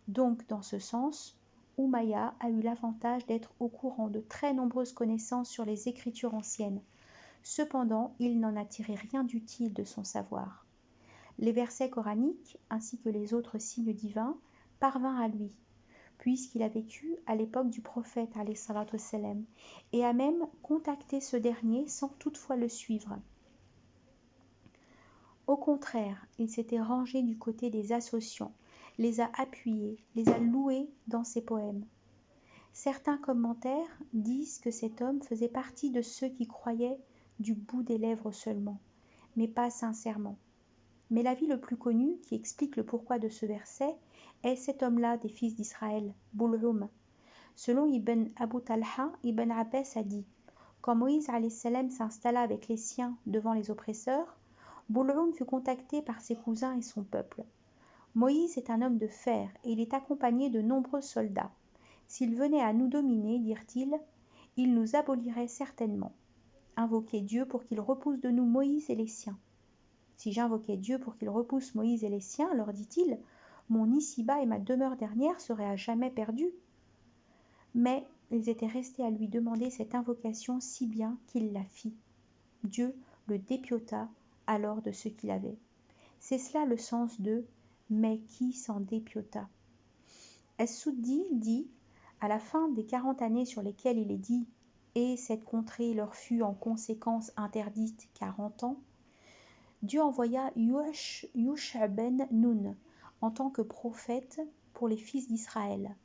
Donc, dans ce sens, Umayya a eu l'avantage d'être au courant de très nombreuses connaissances sur les écritures anciennes. Cependant, il n'en a tiré rien d'utile de son savoir. Les versets coraniques, ainsi que les autres signes divins, parvinrent à lui, puisqu'il a vécu à l'époque du prophète ﷺ, et a même contacté ce dernier sans toutefois le suivre. Au contraire, il s'était rangé du côté des associants, les a appuyés, les a loués dans ses poèmes. Certains commentaires disent que cet homme faisait partie de ceux qui croyaient du bout des lèvres seulement, mais pas sincèrement. Mais l'avis le plus connu, qui explique le pourquoi de ce verset, est cet homme-là des fils d'Israël, Bul'um. Selon Ibn Abu Talha, Ibn Abbas a dit « Quand Moïse a.s. s'installa avec les siens devant les oppresseurs, Bul'um fut contacté par ses cousins et son peuple. Moïse est un homme de fer et il est accompagné de nombreux soldats. S'il venait à nous dominer, dirent-ils, il nous abolirait certainement. Invoquez Dieu pour qu'il repousse de nous Moïse et les siens. Si j'invoquais Dieu pour qu'il repousse Moïse et les siens, leur dit-il, mon ici-bas et ma demeure dernière seraient à jamais perdus. Mais ils étaient restés à lui demander cette invocation si bien qu'il la fit. Dieu le dépiauta alors de ce qu'il avait. C'est cela le sens de « mais qui s'en dépiauta ». Es-Soudi dit, à la fin des 40 années sur lesquelles il est dit « et cette contrée leur fut en conséquence interdite 40 ans », Dieu envoya Yusha ben Nun en tant que prophète pour les fils d'Israël.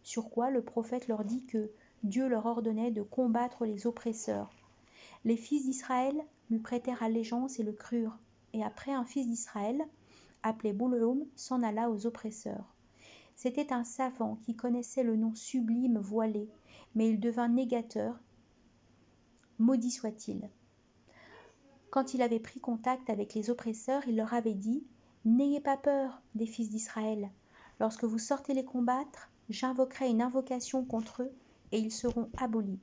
Sur quoi le prophète leur dit que Dieu leur ordonnait de combattre les oppresseurs. Les fils d'Israël lui prêtèrent allégeance et le crurent, et après un fils d'Israël, appelé Bul'um, s'en alla aux oppresseurs. C'était un savant qui connaissait le nom sublime voilé, mais il devint négateur, maudit soit-il. Quand il avait pris contact avec les oppresseurs, il leur avait dit « N'ayez pas peur des fils d'Israël. Lorsque vous sortez les combattre, j'invoquerai une invocation contre eux et ils seront abolis. »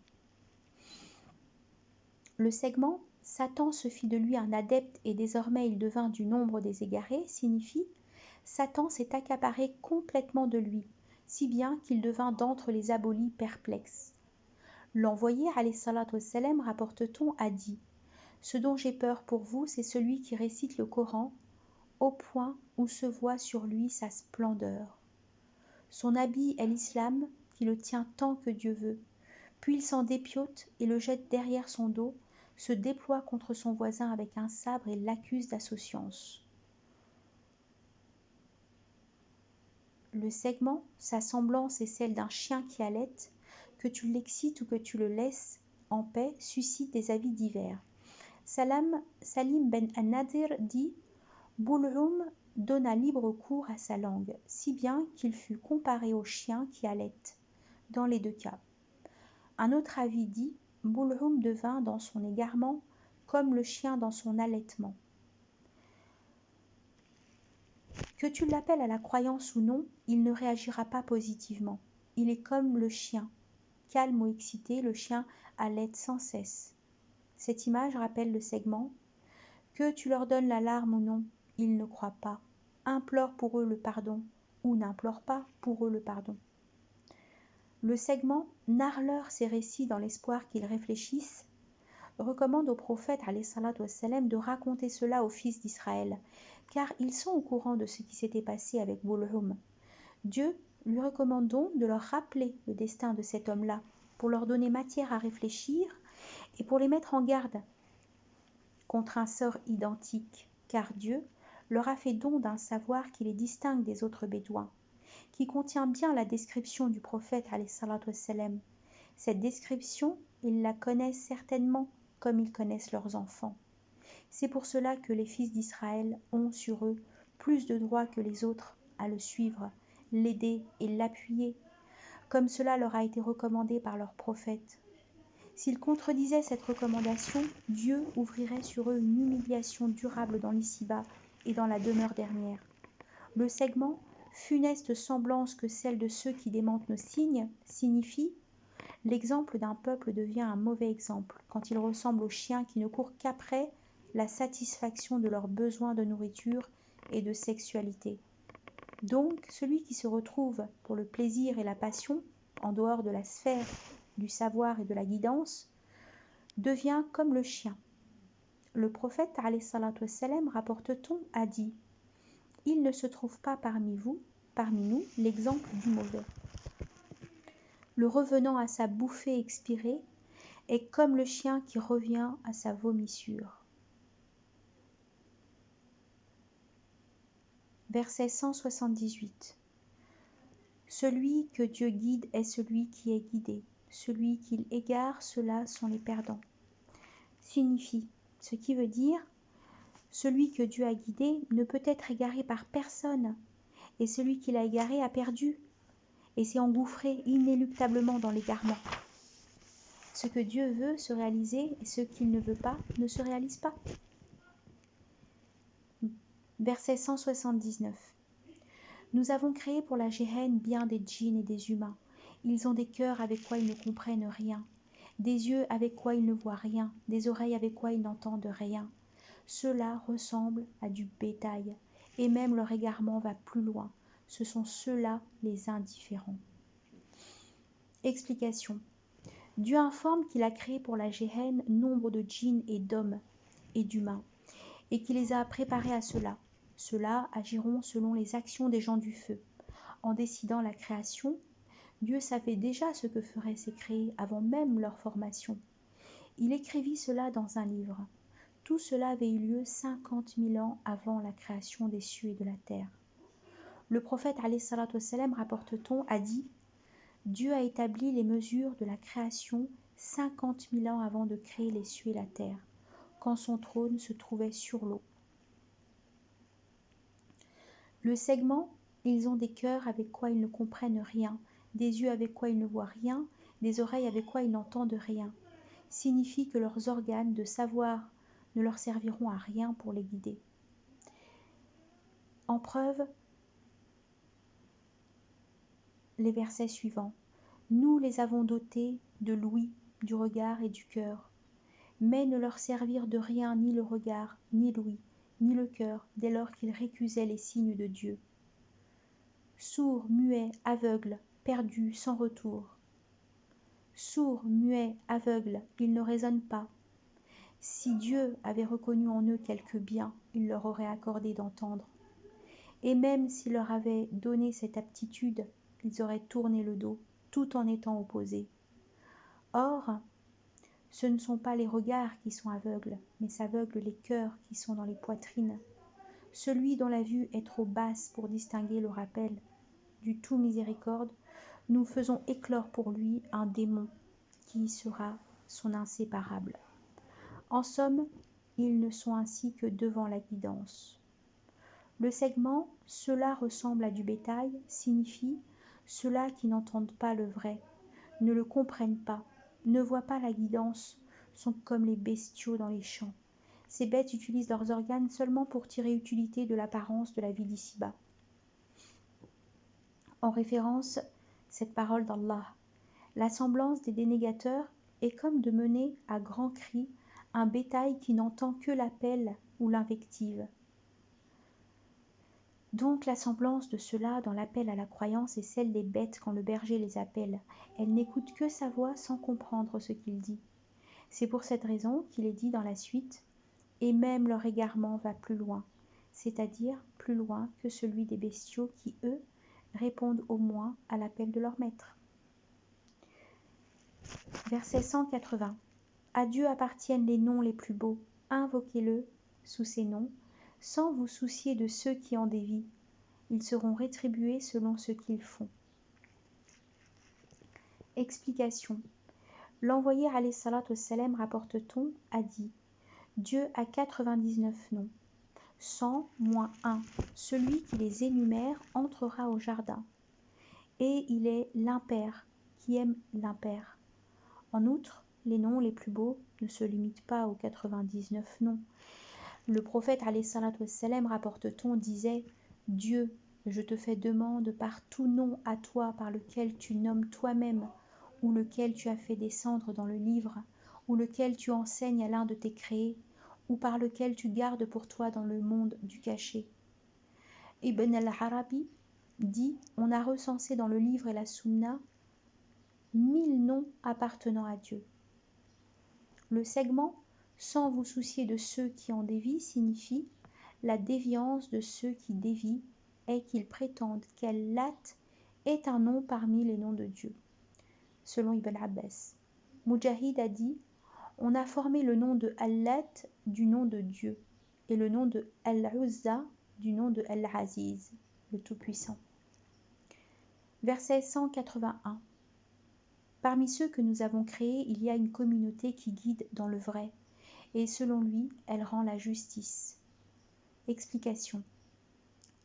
Le segment « Satan se fit de lui un adepte et désormais il devint du nombre des égarés » signifie « Satan s'est accaparé complètement de lui, si bien qu'il devint d'entre les abolis perplexes. » L'envoyé, alayhi salatu wassalam, rapporte-t-on, a dit « Ce dont j'ai peur pour vous, c'est celui qui récite le Coran au point où se voit sur lui sa splendeur. Son habit est l'islam qui le tient tant que Dieu veut, puis il s'en dépiote et le jette derrière son dos, se déploie contre son voisin avec un sabre et l'accuse d'associance. » Le segment, sa semblance est celle d'un chien qui allaite, que tu l'excites ou que tu le laisses en paix, suscite des avis divers. Salim ben An-Nadir dit « Bul'um donna libre cours à sa langue, si bien qu'il fut comparé au chien qui allaite, dans les deux cas. » Un autre avis dit « Bul'um devint dans son égarement comme le chien dans son allaitement. » Que tu l'appelles à la croyance ou non, il ne réagira pas positivement. Il est comme le chien. Calme ou excité, le chien allaite sans cesse. Cette image rappelle le segment. Que tu leur donnes l'alarme ou non, ils ne croient pas. Implore pour eux le pardon ou n'implore pas pour eux le pardon. Le segment narre-leur ces récits dans l'espoir qu'ils réfléchissent, recommande au prophète alayhi salatu wassalam de raconter cela aux fils d'Israël, car ils sont au courant de ce qui s'était passé avec Bul'um. Dieu lui recommande donc de leur rappeler le destin de cet homme-là, pour leur donner matière à réfléchir et pour les mettre en garde contre un sort identique, car Dieu leur a fait don d'un savoir qui les distingue des autres bédouins, qui contient bien la description du prophète alayhi salatu wassalam. Cette description, ils la connaissent certainement comme ils connaissent leurs enfants. C'est pour cela que les fils d'Israël ont sur eux plus de droits que les autres à le suivre, l'aider et l'appuyer, comme cela leur a été recommandé par leur prophète. S'ils contredisaient cette recommandation, Dieu ouvrirait sur eux une humiliation durable dans l'ici-bas et dans la demeure dernière. Le segment « funeste semblance que celle de ceux qui démentent nos signes » signifie « l'exemple d'un peuple devient un mauvais exemple quand il ressemble aux chiens qui ne courent qu'après la satisfaction de leurs besoins de nourriture et de sexualité. » Donc, celui qui se retrouve pour le plaisir et la passion, en dehors de la sphère du savoir et de la guidance, devient comme le chien. Le prophète, alayhi salatu wassalam, rapporte-t-on, a dit « Il ne se trouve pas parmi nous, l'exemple du mauvais. Le revenant à sa bouffée expirée est comme le chien qui revient à sa vomissure. » Verset 178. Celui que Dieu guide est celui qui est guidé. Celui qu'il égare, ceux-là sont les perdants. Signifie, ce qui veut dire, celui que Dieu a guidé ne peut être égaré par personne, et celui qui l'a égaré a perdu, et s'est engouffré inéluctablement dans l'égarement. Ce que Dieu veut se réaliser, et ce qu'il ne veut pas ne se réalise pas. Verset 179. Nous avons créé pour la géhenne bien des djinns et des humains. Ils ont des cœurs avec quoi ils ne comprennent rien, des yeux avec quoi ils ne voient rien, des oreilles avec quoi ils n'entendent rien. Ceux-là ressemblent à du bétail, et même leur égarement va plus loin. Ce sont ceux-là les indifférents. Explication. Dieu informe qu'il a créé pour la géhenne nombre de djinns et d'hommes et d'humains, et qu'il les a préparés à cela. Ceux-là agiront selon les actions des gens du feu. En décidant la création, Dieu savait déjà ce que feraient ces créés avant même leur formation. Il écrivit cela dans un livre. Tout cela avait eu lieu 50 000 ans avant la création des cieux et de la terre. Le prophète alayhi salatu wassalam, rapporte-t-on, a dit « Dieu a établi les mesures de la création 50 000 ans avant de créer les cieux et la terre, quand son trône se trouvait sur l'eau. » Le segment, ils ont des cœurs avec quoi ils ne comprennent rien, des yeux avec quoi ils ne voient rien, des oreilles avec quoi ils n'entendent rien, signifie que leurs organes de savoir ne leur serviront à rien pour les guider. En preuve, les versets suivants. Nous les avons dotés de l'ouïe, du regard et du cœur, mais ne leur servirent de rien ni le regard, ni l'ouïe, ni le cœur, dès lors qu'ils récusaient les signes de Dieu. Sourds, muets, aveugles, perdus, sans retour. Sourds, muets, aveugles, ils ne raisonnent pas. Si Dieu avait reconnu en eux quelque bien, il leur aurait accordé d'entendre. Et même s'il leur avait donné cette aptitude, ils auraient tourné le dos, tout en étant opposés. Or, ce ne sont pas les regards qui sont aveugles, mais s'aveuglent les cœurs qui sont dans les poitrines. Celui dont la vue est trop basse pour distinguer le rappel du tout miséricorde, nous faisons éclore pour lui un démon qui sera son inséparable. En somme, ils ne sont ainsi que devant la guidance. Le segment « cela ressemble à du bétail » signifie ceux-là qui n'entendent pas le vrai, ne le comprennent pas, ne voient pas la guidance, sont comme les bestiaux dans les champs. Ces bêtes utilisent leurs organes seulement pour tirer utilité de l'apparence de la vie d'ici-bas. En référence, cette parole d'Allah, la semblance des dénégateurs est comme de mener à grands cris un bétail qui n'entend que l'appel ou l'invective. Donc la semblance de ceux-là dans l'appel à la croyance est celle des bêtes quand le berger les appelle. Elles n'écoutent que sa voix sans comprendre ce qu'il dit. C'est pour cette raison qu'il est dit dans la suite « Et même leur égarement va plus loin », c'est-à-dire plus loin que celui des bestiaux qui, eux, répondent au moins à l'appel de leur maître. Verset 180. À Dieu appartiennent les noms les plus beaux. Invoquez-le sous ces noms, sans vous soucier de ceux qui en dévient. Ils seront rétribués selon ce qu'ils font. Explication. L'envoyé alayhi salatu wassalam, rapporte-t-on, a dit « Dieu a 99 noms. 100 moins 1. Celui qui les énumère entrera au jardin. Et il est l'impair, qui aime l'impair. En outre, les noms les plus beaux ne se limitent pas aux 99 noms. Le prophète alayhi salatu wassalam, rapporte-t-on, disait « Dieu, je te fais demande par tout nom à toi par lequel tu nommes toi-même, ou lequel tu as fait descendre dans le livre, ou lequel tu enseignes à l'un de tes créés, ou par lequel tu gardes pour toi dans le monde du cachet. » Ibn al-Arabi dit « On a recensé dans le livre et la sunna 1000 noms appartenant à Dieu ». Le segment « Sans vous soucier de ceux qui en dévient » signifie la déviance de ceux qui dévient est qu'ils prétendent qu'Allat est un nom parmi les noms de Dieu. Selon Ibn Abbas, Mujahid a dit « On a formé le nom de Allat du nom de Dieu et le nom de Al-Uzza du nom de Al-Aziz, le Tout-Puissant. » Verset 181. Parmi ceux que nous avons créés, il y a une communauté qui guide dans le vrai, et selon lui, elle rend la justice. Explication.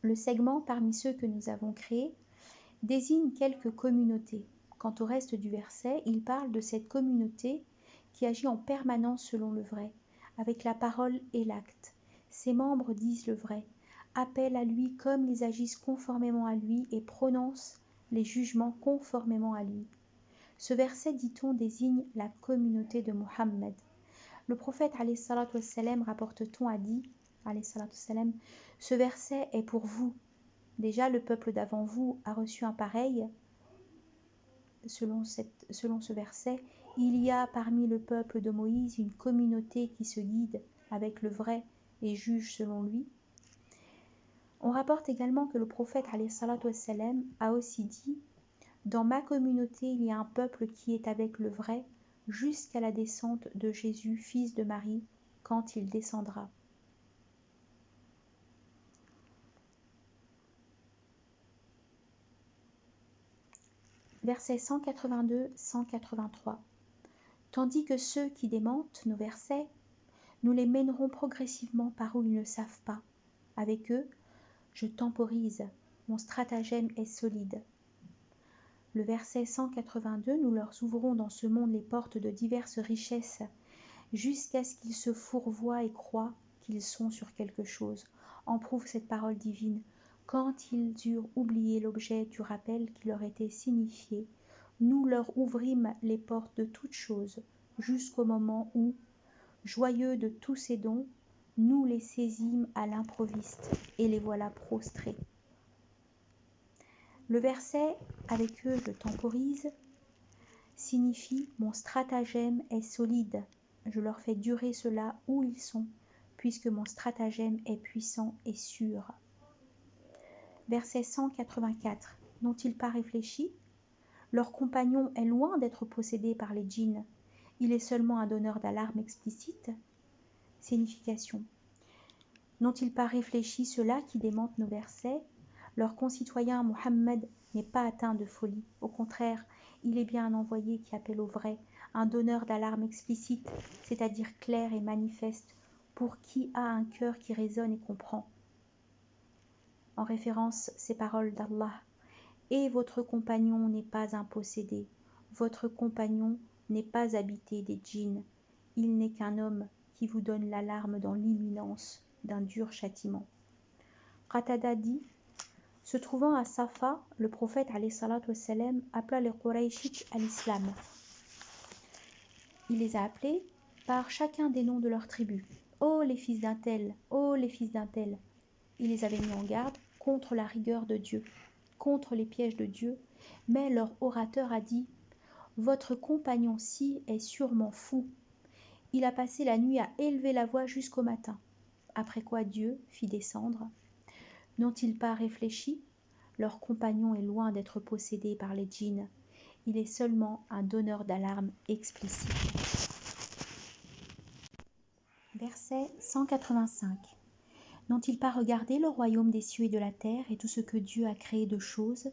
Le segment parmi ceux que nous avons créés désigne quelques communautés. Quant au reste du verset, il parle de cette communauté qui agit en permanence selon le vrai, avec la parole et l'acte. Ses membres disent le vrai, appellent à lui comme ils agissent conformément à lui et prononcent les jugements conformément à lui. Ce verset, dit-on, désigne la communauté de Mohammed. Le prophète rapporte-t-on a dit ce verset est pour vous. Déjà le peuple d'avant vous a reçu un pareil. Selon ce verset, il y a parmi le peuple de Moïse une communauté qui se guide avec le vrai et juge selon lui. On rapporte également que le prophète a aussi dit « Dans ma communauté, il y a un peuple qui est avec le vrai jusqu'à la descente de Jésus, fils de Marie, quand il descendra. » Versets 182-183. Tandis que ceux qui démentent nos versets, nous les mènerons progressivement par où ils ne savent pas. Avec eux, je temporise, mon stratagème est solide. Le verset 182, nous leur ouvrons dans ce monde les portes de diverses richesses, jusqu'à ce qu'ils se fourvoient et croient qu'ils sont sur quelque chose. En prouve cette parole divine. Quand ils eurent oublié l'objet du rappel qui leur était signifié, nous leur ouvrîmes les portes de toutes choses, jusqu'au moment où, joyeux de tous ces dons, nous les saisîmes à l'improviste, et les voilà prostrés. Le verset « avec eux je temporise » signifie « mon stratagème est solide, je leur fais durer cela où ils sont, puisque mon stratagème est puissant et sûr. » Verset 184. N'ont-ils pas réfléchi? Leur compagnon est loin d'être possédé par les djinns. Il est seulement un donneur d'alarme explicite. Signification. N'ont-ils pas réfléchi ceux-là qui démentent nos versets? Leur concitoyen Mohammed n'est pas atteint de folie. Au contraire, il est bien un envoyé qui appelle au vrai, un donneur d'alarme explicite, c'est-à-dire clair et manifeste, pour qui a un cœur qui raisonne et comprend. En référence, ces paroles d'Allah. Et votre compagnon n'est pas un possédé, votre compagnon n'est pas habité des djinns, il n'est qu'un homme qui vous donne l'alarme dans l'imminence d'un dur châtiment. Qatada dit, se trouvant à Safa, le prophète appela les Qurayshites à l'islam. Il les a appelés par chacun des noms de leur tribu. Ô les fils d'un tel, ô les fils d'un tel. Il les avait mis en garde contre la rigueur de Dieu, contre les pièges de Dieu, mais leur orateur a dit « Votre compagnon-ci est sûrement fou. Il a passé la nuit à élever la voix jusqu'au matin. » Après quoi Dieu fit descendre. N'ont-ils pas réfléchi? Leur compagnon est loin d'être possédé par les djinns. Il est seulement un donneur d'alarme explicite. Verset 185. N'ont-ils pas regardé le royaume des cieux et de la terre et tout ce que Dieu a créé de choses,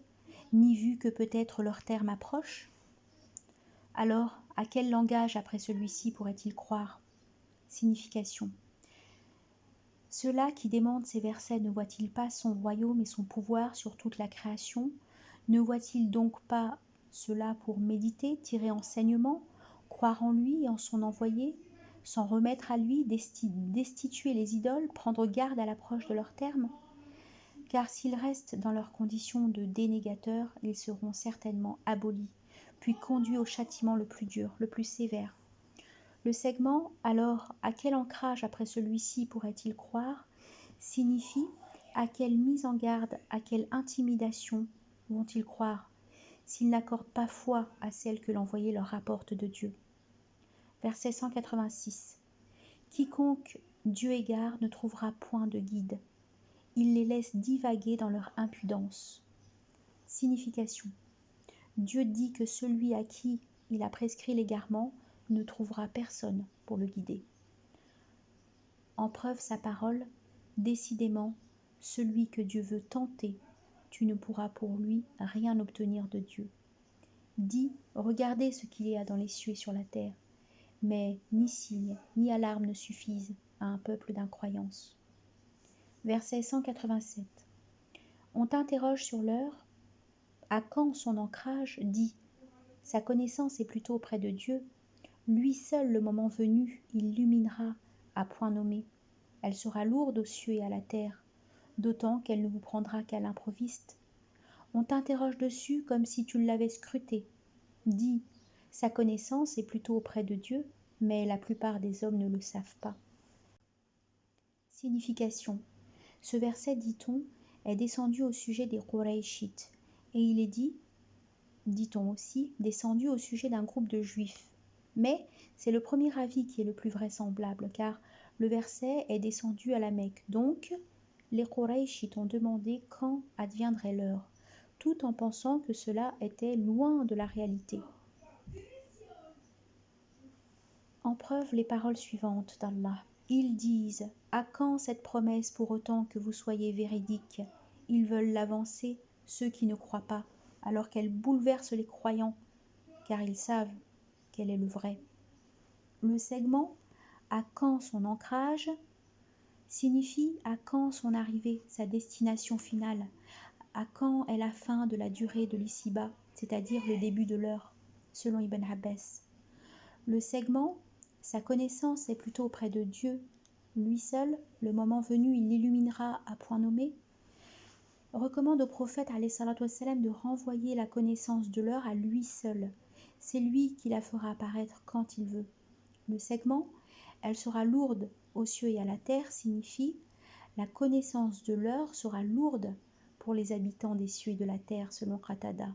ni vu que peut-être leur terme approche? Alors, à quel langage après celui-ci pourraient-ils croire? Signification. Ceux-là qui démentent ces versets ne voient-ils pas son royaume et son pouvoir sur toute la création? Ne voient-ils donc pas cela pour méditer, tirer enseignement, croire en lui et en son envoyé, s'en remettre à lui, destituer les idoles, prendre garde à l'approche de leur terme? Car s'ils restent dans leurs conditions de dénégateurs, ils seront certainement abolis, puis conduits au châtiment le plus dur, le plus sévère. Le segment, alors, à quel ancrage après celui-ci pourrait-il croire, signifie À quelle mise en garde, à quelle intimidation vont-ils croire s'ils n'accordent pas foi à celle que l'envoyé leur rapporte de Dieu? Verset 186. Quiconque Dieu égare ne trouvera point de guide. Il les laisse divaguer dans leur impudence. Signification. Dieu dit que celui à qui il a prescrit l'égarement ne trouvera personne pour le guider. En preuve sa parole, décidément, celui que Dieu veut tenter, tu ne pourras pour lui rien obtenir de Dieu. Dis, regardez ce qu'il y a dans les cieux et sur la terre, mais ni signe ni alarme ne suffisent à un peuple d'incroyance. Verset 187. On t'interroge sur l'heure. À quand son ancrage? Dis, sa connaissance est plutôt auprès de Dieu. Lui seul, le moment venu, illuminera à point nommé. Elle sera lourde aux cieux et à la terre, d'autant qu'elle ne vous prendra qu'à l'improviste. On t'interroge dessus comme si tu l'avais scruté. Dis, sa connaissance est plutôt auprès de Dieu, mais la plupart des hommes ne le savent pas. Signification. Ce verset, dit-on, est descendu au sujet des Qurayshites, et il est dit-on aussi, descendu au sujet d'un groupe de juifs. Mais c'est le premier avis qui est le plus vraisemblable, car le verset est descendu à la Mecque. Donc, les Qurayshites ont demandé quand adviendrait l'heure, tout en pensant que cela était loin de la réalité. En preuve les paroles suivantes d'Allah. Ils disent, à quand cette promesse pour autant que vous soyez véridiques? Ils veulent l'avancer, ceux qui ne croient pas, alors qu'elle bouleverse les croyants, car ils savent quel est le vrai. Le segment « à quand son ancrage » signifie à quand son arrivée, sa destination finale, à quand est la fin de la durée de l'ici-bas, c'est-à-dire le début de l'heure, selon Ibn Abbas. Le segment « sa connaissance est plutôt auprès de Dieu, lui seul, le moment venu il l'illuminera à point nommé » recommande au prophète ﷺ de renvoyer la connaissance de l'heure à lui seul. C'est lui qui la fera apparaître quand il veut. Le segment « elle sera lourde aux cieux et à la terre » signifie « la connaissance de l'heure sera lourde pour les habitants des cieux et de la terre » selon Qatada.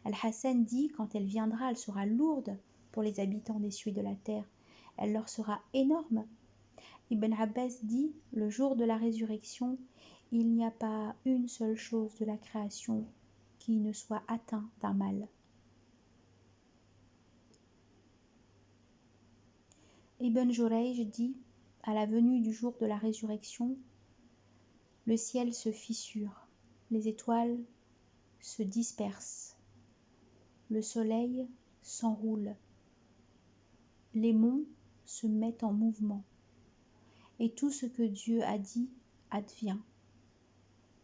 Al-Hassan dit « quand elle viendra, elle sera lourde pour les habitants des cieux et de la terre. Elle leur sera énorme. » Ibn Abbas dit « le jour de la résurrection, il n'y a pas une seule chose de la création qui ne soit atteint d'un mal. » Ibn Jurayj dit « à la venue du jour de la résurrection, le ciel se fissure, les étoiles se dispersent, le soleil s'enroule, les monts se mettent en mouvement, et tout ce que Dieu a dit advient.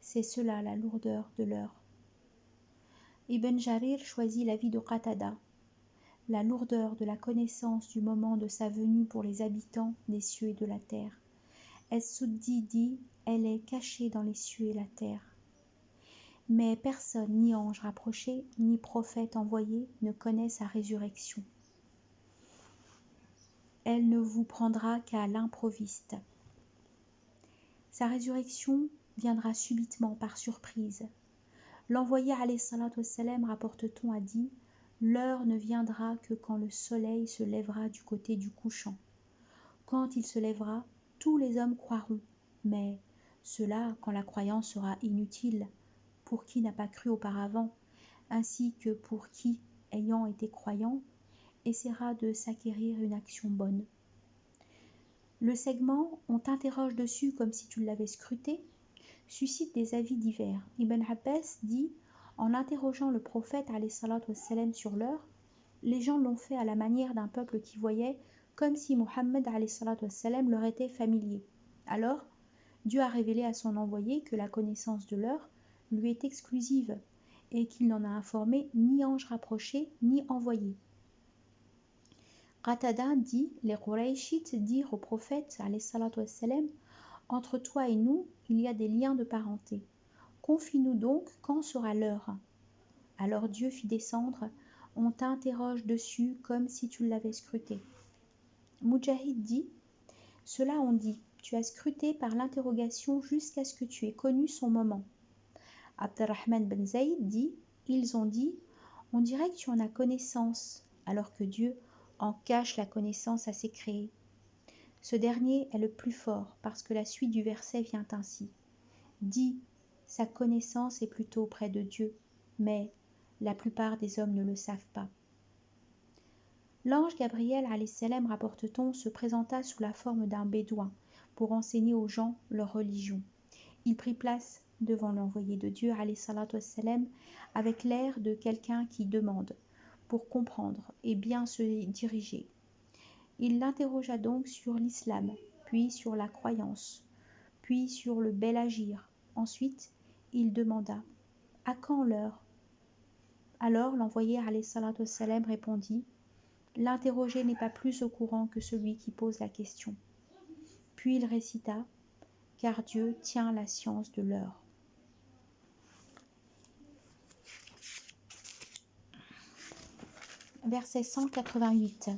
C'est cela la lourdeur de l'heure. » Ibn Jarir choisit l'avis de Qatada. La lourdeur de la connaissance du moment de sa venue pour les habitants des cieux et de la terre. Es-Suddi dit « elle est cachée dans les cieux et la terre. » Mais personne, ni ange rapproché, ni prophète envoyé, ne connaît sa résurrection. Elle ne vous prendra qu'à l'improviste. Sa résurrection viendra subitement par surprise. L'envoyé alayhi salatu wassalam, rapporte-t-on, a dit « l'heure ne viendra que quand le soleil se lèvera du côté du couchant. Quand il se lèvera, tous les hommes croiront, mais cela quand la croyance sera inutile pour qui n'a pas cru auparavant, ainsi que pour qui, ayant été croyant, essaiera de s'acquérir une action bonne. » Le segment « on t'interroge dessus comme si tu l'avais scruté » suscite des avis divers. Ibn Abbas dit « en interrogeant le prophète alayhi salatu wassalam sur l'heure, les gens l'ont fait à la manière d'un peuple qui voyait comme si Muhammad alayhi salatu wassalam leur était familier. Alors, Dieu a révélé à son envoyé que la connaissance de l'heure lui est exclusive et qu'il n'en a informé ni ange rapproché ni envoyé. » Qatada dit « les Qurayshites dirent au prophète alayhi salatu wassalam, entre toi et nous, il y a des liens de parenté. Confie-nous donc quand sera l'heure. » Alors Dieu fit descendre, on t'interroge dessus comme si tu l'avais scruté. Mujahid dit, cela on dit, tu as scruté par l'interrogation jusqu'à ce que tu aies connu son moment. Abderrahman ben Zaïd dit, ils ont dit, on dirait que tu en as connaissance, alors que Dieu en cache la connaissance à ses créés. Ce dernier est le plus fort, parce que la suite du verset vient ainsi. Dit, sa connaissance est plutôt auprès de Dieu, mais la plupart des hommes ne le savent pas. L'ange Gabriel, salam, rapporte-t-on, se présenta sous la forme d'un bédouin pour enseigner aux gens leur religion. Il prit place devant l'envoyé de Dieu, salam, avec l'air de quelqu'un qui demande, pour comprendre et bien se diriger. Il l'interrogea donc sur l'islam, puis sur la croyance, puis sur le bel agir. Ensuite, il demanda « À quand l'heure ?» Alors l'envoyé salam répondit « L'interrogé n'est pas plus au courant que celui qui pose la question. » Puis il récita « Car Dieu tient la science de l'heure. » Verset 188.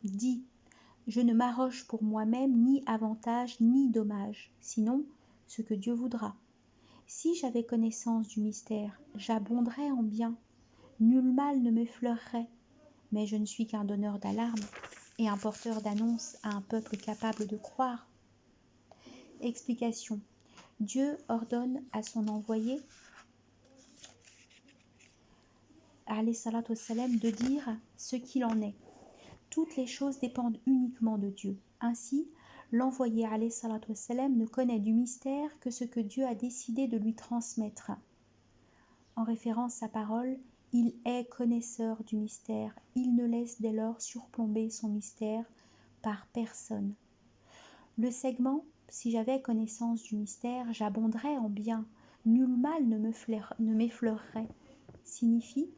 Dit « Je ne m'arroge pour moi-même ni avantage ni dommage, sinon ce que Dieu voudra. Si j'avais connaissance du mystère, j'abonderais en bien. Nul mal ne m'effleurerait, mais je ne suis qu'un donneur d'alarme et un porteur d'annonce à un peuple capable de croire. » Explication. Dieu ordonne à son envoyé de dire ce qu'il en est. Toutes les choses dépendent uniquement de Dieu. Ainsi, l'envoyé ne connaît du mystère que ce que Dieu a décidé de lui transmettre. En référence à parole, il est connaisseur du mystère. Il ne laisse dès lors surplomber son mystère par personne. Le segment « Si j'avais connaissance du mystère, j'abonderais en bien. Nul mal ne m'effleurerait » signifie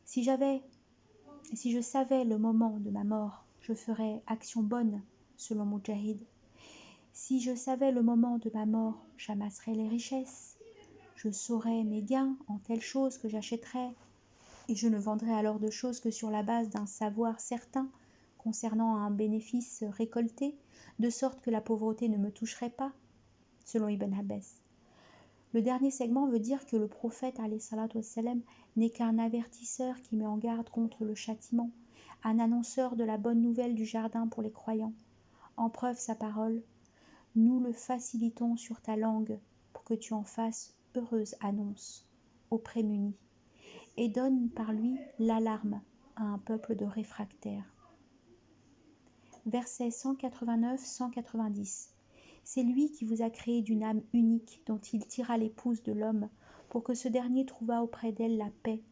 si je savais le moment de ma mort, je ferais action bonne, selon Mujahid. Si je savais le moment de ma mort, j'amasserais les richesses. Je saurais mes gains en telle chose que j'achèterais, et je ne vendrais alors de choses que sur la base d'un savoir certain concernant un bénéfice récolté, de sorte que la pauvreté ne me toucherait pas, selon Ibn Abbas. Le dernier segment veut dire que le prophète wassalam, n'est qu'un avertisseur qui met en garde contre le châtiment, un annonceur de la bonne nouvelle du jardin pour les croyants. En preuve sa parole, nous le facilitons sur ta langue pour que tu en fasses heureuse annonce aux prémunis et donne par lui l'alarme à un peuple de réfractaires. Versets 189-190. C'est lui qui vous a créé d'une âme unique dont il tira l'épouse de l'homme pour que ce dernier trouvât auprès d'elle la paix.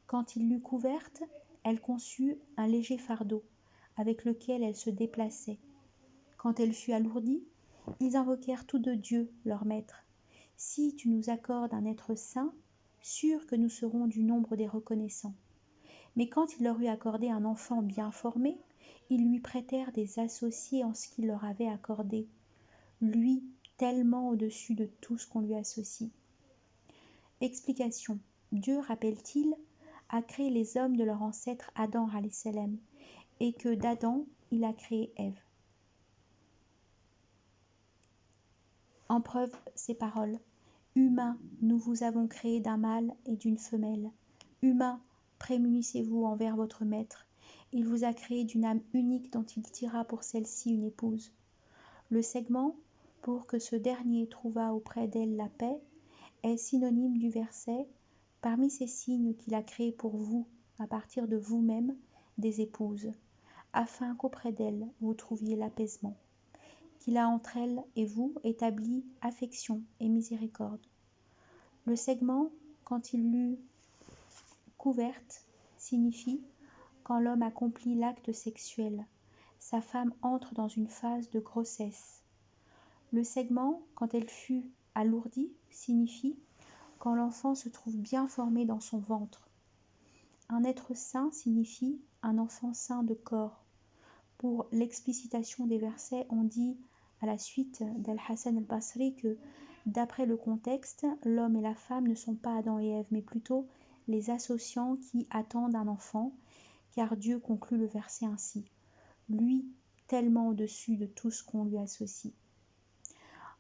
Quand il l'eut couverte, elle conçut un léger fardeau avec lequel elle se déplaçait. Quand elle fut alourdie, ils invoquèrent tous deux Dieu, leur maître. Si tu nous accordes un être saint, sûr que nous serons du nombre des reconnaissants. Mais quand il leur eut accordé un enfant bien formé, ils lui prêtèrent des associés en ce qu'il leur avait accordé, lui tellement au-dessus de tout ce qu'on lui associe. Explication. Dieu, rappelle-t-il, a créé les hommes de leur ancêtre Adam salam, et que d'Adam, il a créé Ève. En preuve ces paroles. Humains, nous vous avons créé d'un mâle et d'une femelle. Humains, prémunissez-vous envers votre maître. Il vous a créé d'une âme unique dont il tira pour celle-ci une épouse. Le segment, pour que ce dernier trouvât auprès d'elle la paix, est synonyme du verset « Parmi ces signes qu'il a créés pour vous, à partir de vous-même, des épouses, afin qu'auprès d'elles vous trouviez l'apaisement. Qu'il a entre elles et vous établi affection et miséricorde. » Le segment, quand il l'eut couverte, signifie quand l'homme accomplit l'acte sexuel, sa femme entre dans une phase de grossesse. Le segment, quand elle fut alourdie, signifie quand l'enfant se trouve bien formé dans son ventre. Un être saint signifie un enfant sain de corps. Pour l'explicitation des versets, on dit à la suite d'Al-Hassan al-Basri que, d'après le contexte, l'homme et la femme ne sont pas Adam et Ève, mais plutôt les associants qui attendent un enfant, car Dieu conclut le verset ainsi. Lui tellement au-dessus de tout ce qu'on lui associe.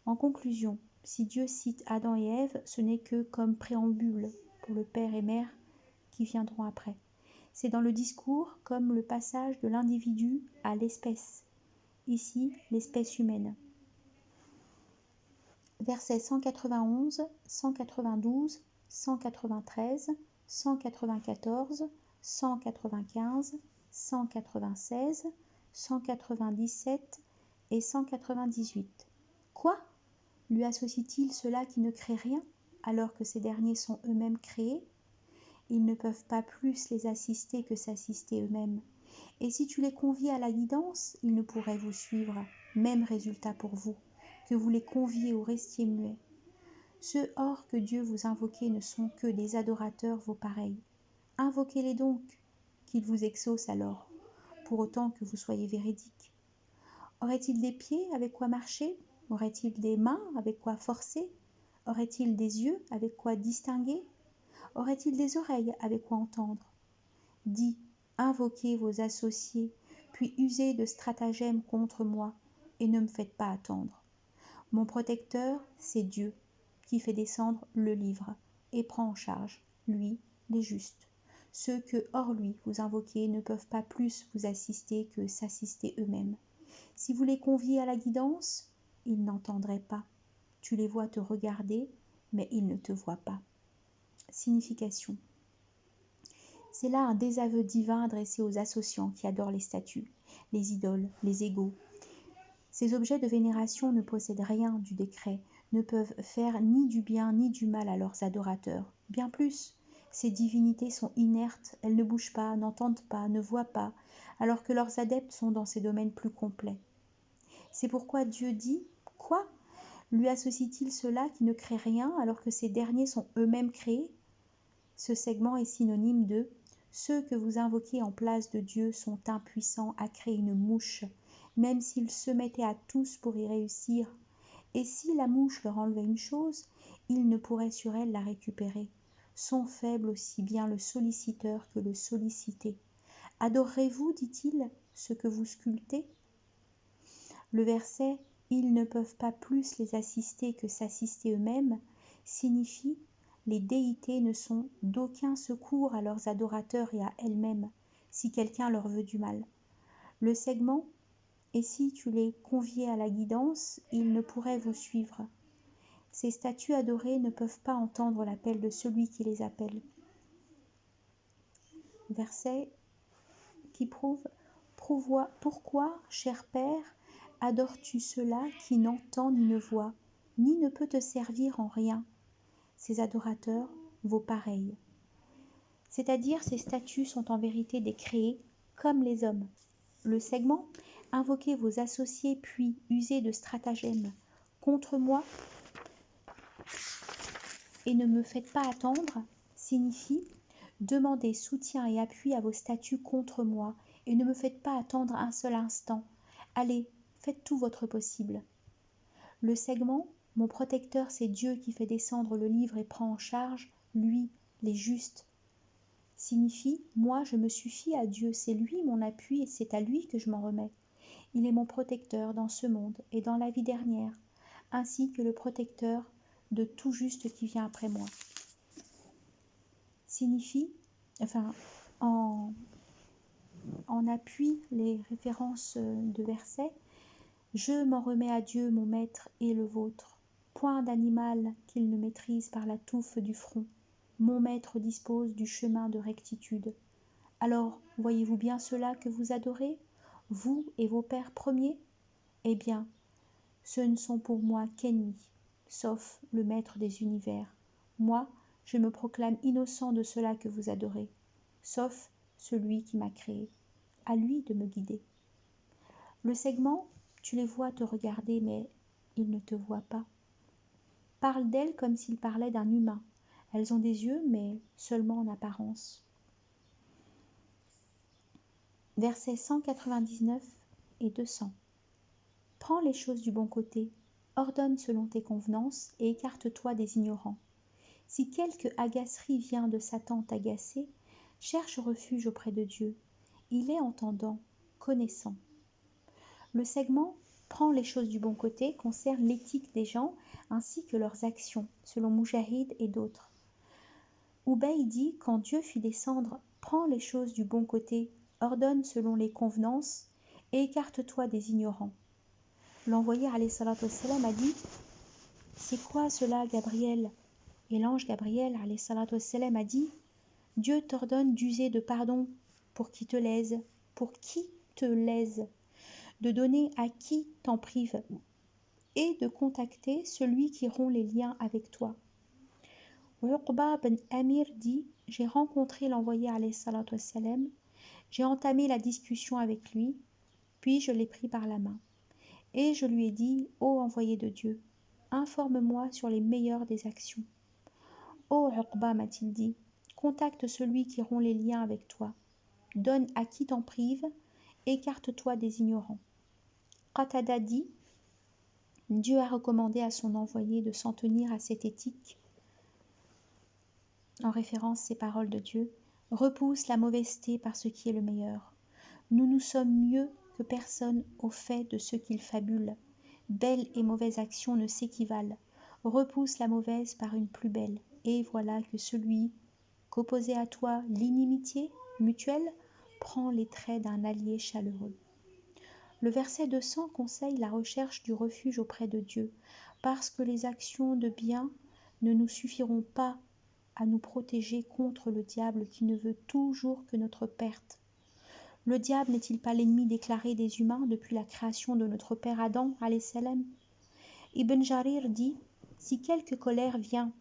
En conclusion, si Dieu cite Adam et Ève, ce n'est que comme préambule pour le père et mère qui viendront après. C'est dans le discours comme le passage de l'individu à l'espèce, ici l'espèce humaine. Versets 191, 192, 193, 194, 195, 196, 197 et 198. Quoi ? Lui associe-t-il cela qui ne crée rien, alors que ces derniers sont eux-mêmes créés ? Ils ne peuvent pas plus les assister que s'assister eux-mêmes. Et si tu les convies à la guidance, ils ne pourraient vous suivre. Même résultat pour vous, que vous les conviez ou restiez muets. Ceux hors que Dieu vous invoquez ne sont que des adorateurs vos pareils. Invoquez-les donc, qu'ils vous exaucent alors, pour autant que vous soyez véridiques. Aurait-il des pieds avec quoi marcher ? Aurait-il des mains avec quoi forcer ? Aurait-il des yeux avec quoi distinguer ? Aurait-il des oreilles avec quoi entendre ? Dis, invoquez vos associés, puis usez de stratagèmes contre moi, et ne me faites pas attendre. Mon protecteur, c'est Dieu, qui fait descendre le livre, et prend en charge, lui, les justes. Ceux que, hors lui, vous invoquez ne peuvent pas plus vous assister que s'assister eux-mêmes. Si vous les conviez à la guidance, ils n'entendraient pas. Tu les vois te regarder, mais ils ne te voient pas. Signification. C'est là un désaveu divin adressé aux associants qui adorent les statues, les idoles, les égaux. Ces objets de vénération ne possèdent rien du décret, ne peuvent faire ni du bien ni du mal à leurs adorateurs. Bien plus, ces divinités sont inertes, elles ne bougent pas, n'entendent pas, ne voient pas, alors que leurs adeptes sont dans ces domaines plus complets. C'est pourquoi Dieu dit « Quoi ? Lui associe-t-il cela qui ne crée rien alors que ces derniers sont eux-mêmes créés ?» Ce segment est synonyme de « Ceux que vous invoquez en place de Dieu sont impuissants à créer une mouche, même s'ils se mettaient à tous pour y réussir. Et si la mouche leur enlevait une chose, ils ne pourraient sur elle la récupérer. Sont faibles aussi bien le solliciteur que le sollicité. Adorerez-vous, dit-il, ce que vous sculptez ?» Le verset « Ils ne peuvent pas plus les assister que s'assister eux-mêmes » signifie « Les déités ne sont d'aucun secours à leurs adorateurs et à elles-mêmes, si quelqu'un leur veut du mal. » Le segment « Et si tu les conviais à la guidance, ils ne pourraient vous suivre. » Ces statues adorées ne peuvent pas entendre l'appel de celui qui les appelle. Verset qui prouve « Pourquoi, cher Père, adores-tu cela qui n'entend ni ne voit, ni ne peut te servir en rien, ces adorateurs, vos pareils. » C'est-à-dire, ces statues sont en vérité des créés comme les hommes. Le segment « Invoquez vos associés puis usez de stratagèmes contre moi et ne me faites pas attendre » signifie « Demandez soutien et appui à vos statues contre moi et ne me faites pas attendre un seul instant. Allez, faites tout votre possible. » Le segment « Mon protecteur, c'est Dieu qui fait descendre le livre et prend en charge, lui, les justes » signifie « Moi, je me suffis à Dieu, c'est lui mon appui et c'est à lui que je m'en remets. Il est mon protecteur dans ce monde et dans la vie dernière, ainsi que le protecteur de tout juste qui vient après moi. » Signifie, en appui les références de versets, « Je m'en remets à Dieu, mon maître et le vôtre. Point d'animal qu'il ne maîtrise par la touffe du front. Mon maître dispose du chemin de rectitude. Alors, voyez-vous bien cela que vous adorez, vous et vos pères premiers ? Eh bien, ce ne sont pour moi qu'ennemis, sauf le maître des univers. Moi, je me proclame innocent de cela que vous adorez, sauf celui qui m'a créé. À lui de me guider. » Le segment, tu les vois te regarder, mais ils ne te voient pas. Parle d'elles comme s'il parlait d'un humain. Elles ont des yeux, mais seulement en apparence. Versets 199 et 200. Prends les choses du bon côté, ordonne selon tes convenances et écarte-toi des ignorants. Si quelque agacerie vient de Satan t'agacer, cherche refuge auprès de Dieu. Il est entendant, connaissant. Le segment prend les choses du bon côté concerne l'éthique des gens ainsi que leurs actions, selon Moujahid et d'autres. Ubay dit quand Dieu fit descendre, prends les choses du bon côté, ordonne selon les convenances et écarte-toi des ignorants. L'envoyé alayhi salatu wassalam a dit c'est quoi cela Gabriel? Et l'ange Gabriel alayhi salatu wassalam a dit Dieu t'ordonne d'user de pardon pour qui te lèse, de donner à qui t'en prive, et de contacter celui qui rompt les liens avec toi. Uqba ben Amir dit j'ai rencontré l'envoyé alayhi salatu wassalam, j'ai entamé la discussion avec lui, puis je l'ai pris par la main. Et je lui ai dit ô envoyé de Dieu, informe-moi sur les meilleures des actions. Ô Uqba, m'a-t-il dit, contacte celui qui rompt les liens avec toi, donne à qui t'en prive, écarte-toi des ignorants. Qatada dit Dieu a recommandé à son envoyé de s'en tenir à cette éthique, en référence ces paroles de Dieu, repousse la mauvaiseté par ce qui est le meilleur. Nous sommes mieux que personne au fait de ce qu'ils fabulent. Belle et mauvaise action ne s'équivalent. Repousse la mauvaise par une plus belle. Et voilà que celui qu'opposé à toi l'inimitié mutuelle prend les traits d'un allié chaleureux. Le verset 200 conseille la recherche du refuge auprès de Dieu, parce que les actions de bien ne nous suffiront pas à nous protéger contre le diable qui ne veut toujours que notre perte. Le diable n'est-il pas l'ennemi déclaré des humains depuis la création de notre père Adam, alayhi salam? Ibn Jarir dit si quelque colère vient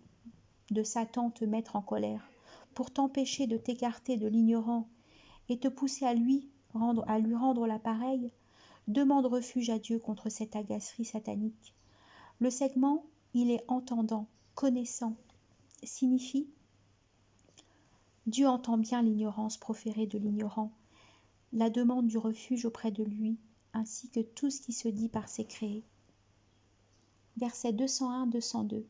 de Satan te mettre en colère, pour t'empêcher de t'écarter de l'ignorant et te pousser à lui rendre l'appareil, demande refuge à Dieu contre cette agacerie satanique. Le segment « il est entendant, connaissant » signifie Dieu entend bien l'ignorance proférée de l'ignorant, la demande du refuge auprès de lui, ainsi que tout ce qui se dit par ses créés. Versets 201-202.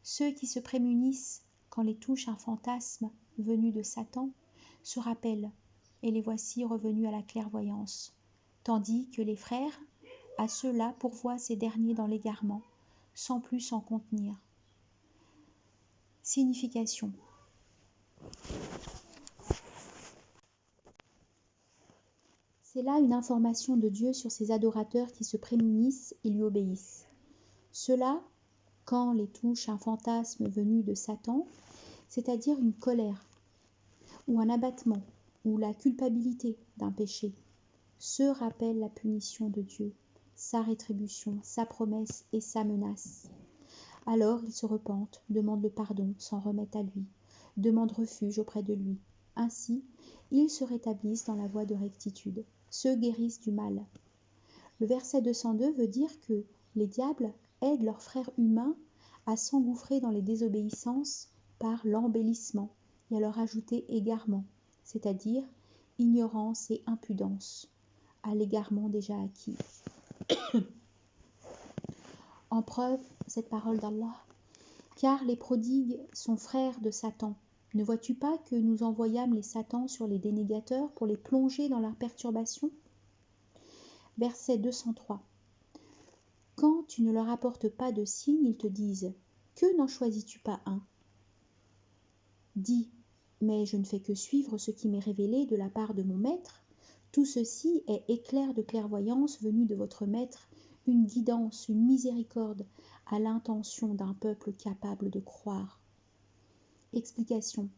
Ceux qui se prémunissent quand les touche un fantasme venu de Satan se rappellent, et les voici revenus à la clairvoyance, tandis que les frères, à ceux-là pourvoient ces derniers dans l'égarement, sans plus s'en contenir. Signification. C'est là une information de Dieu sur ses adorateurs qui se prémunissent et lui obéissent. Cela, quand les touche un fantasme venu de Satan, c'est-à-dire une colère, ou un abattement, ou la culpabilité d'un péché, se rappellent la punition de Dieu, sa rétribution, sa promesse et sa menace. Alors ils se repentent, demandent le pardon, s'en remettent à lui, demandent refuge auprès de lui. Ainsi, ils se rétablissent dans la voie de rectitude, se guérissent du mal. Le verset 202 veut dire que les diables aident leurs frères humains à s'engouffrer dans les désobéissances par l'embellissement et à leur ajouter égarement, c'est-à-dire ignorance et impudence, à l'égarement déjà acquis. En preuve, cette parole d'Allah, car les prodigues sont frères de Satan. Ne vois-tu pas que nous envoyâmes les Satans sur les dénégateurs pour les plonger dans leur perturbation? Verset 203. Quand tu ne leur apportes pas de signe, ils te disent « Que n'en choisis-tu pas un ?» Dis « Mais je ne fais que suivre ce qui m'est révélé de la part de mon maître. Tout ceci est éclair de clairvoyance venu de votre maître, une guidance, une miséricorde à l'intention d'un peuple capable de croire. » Explication.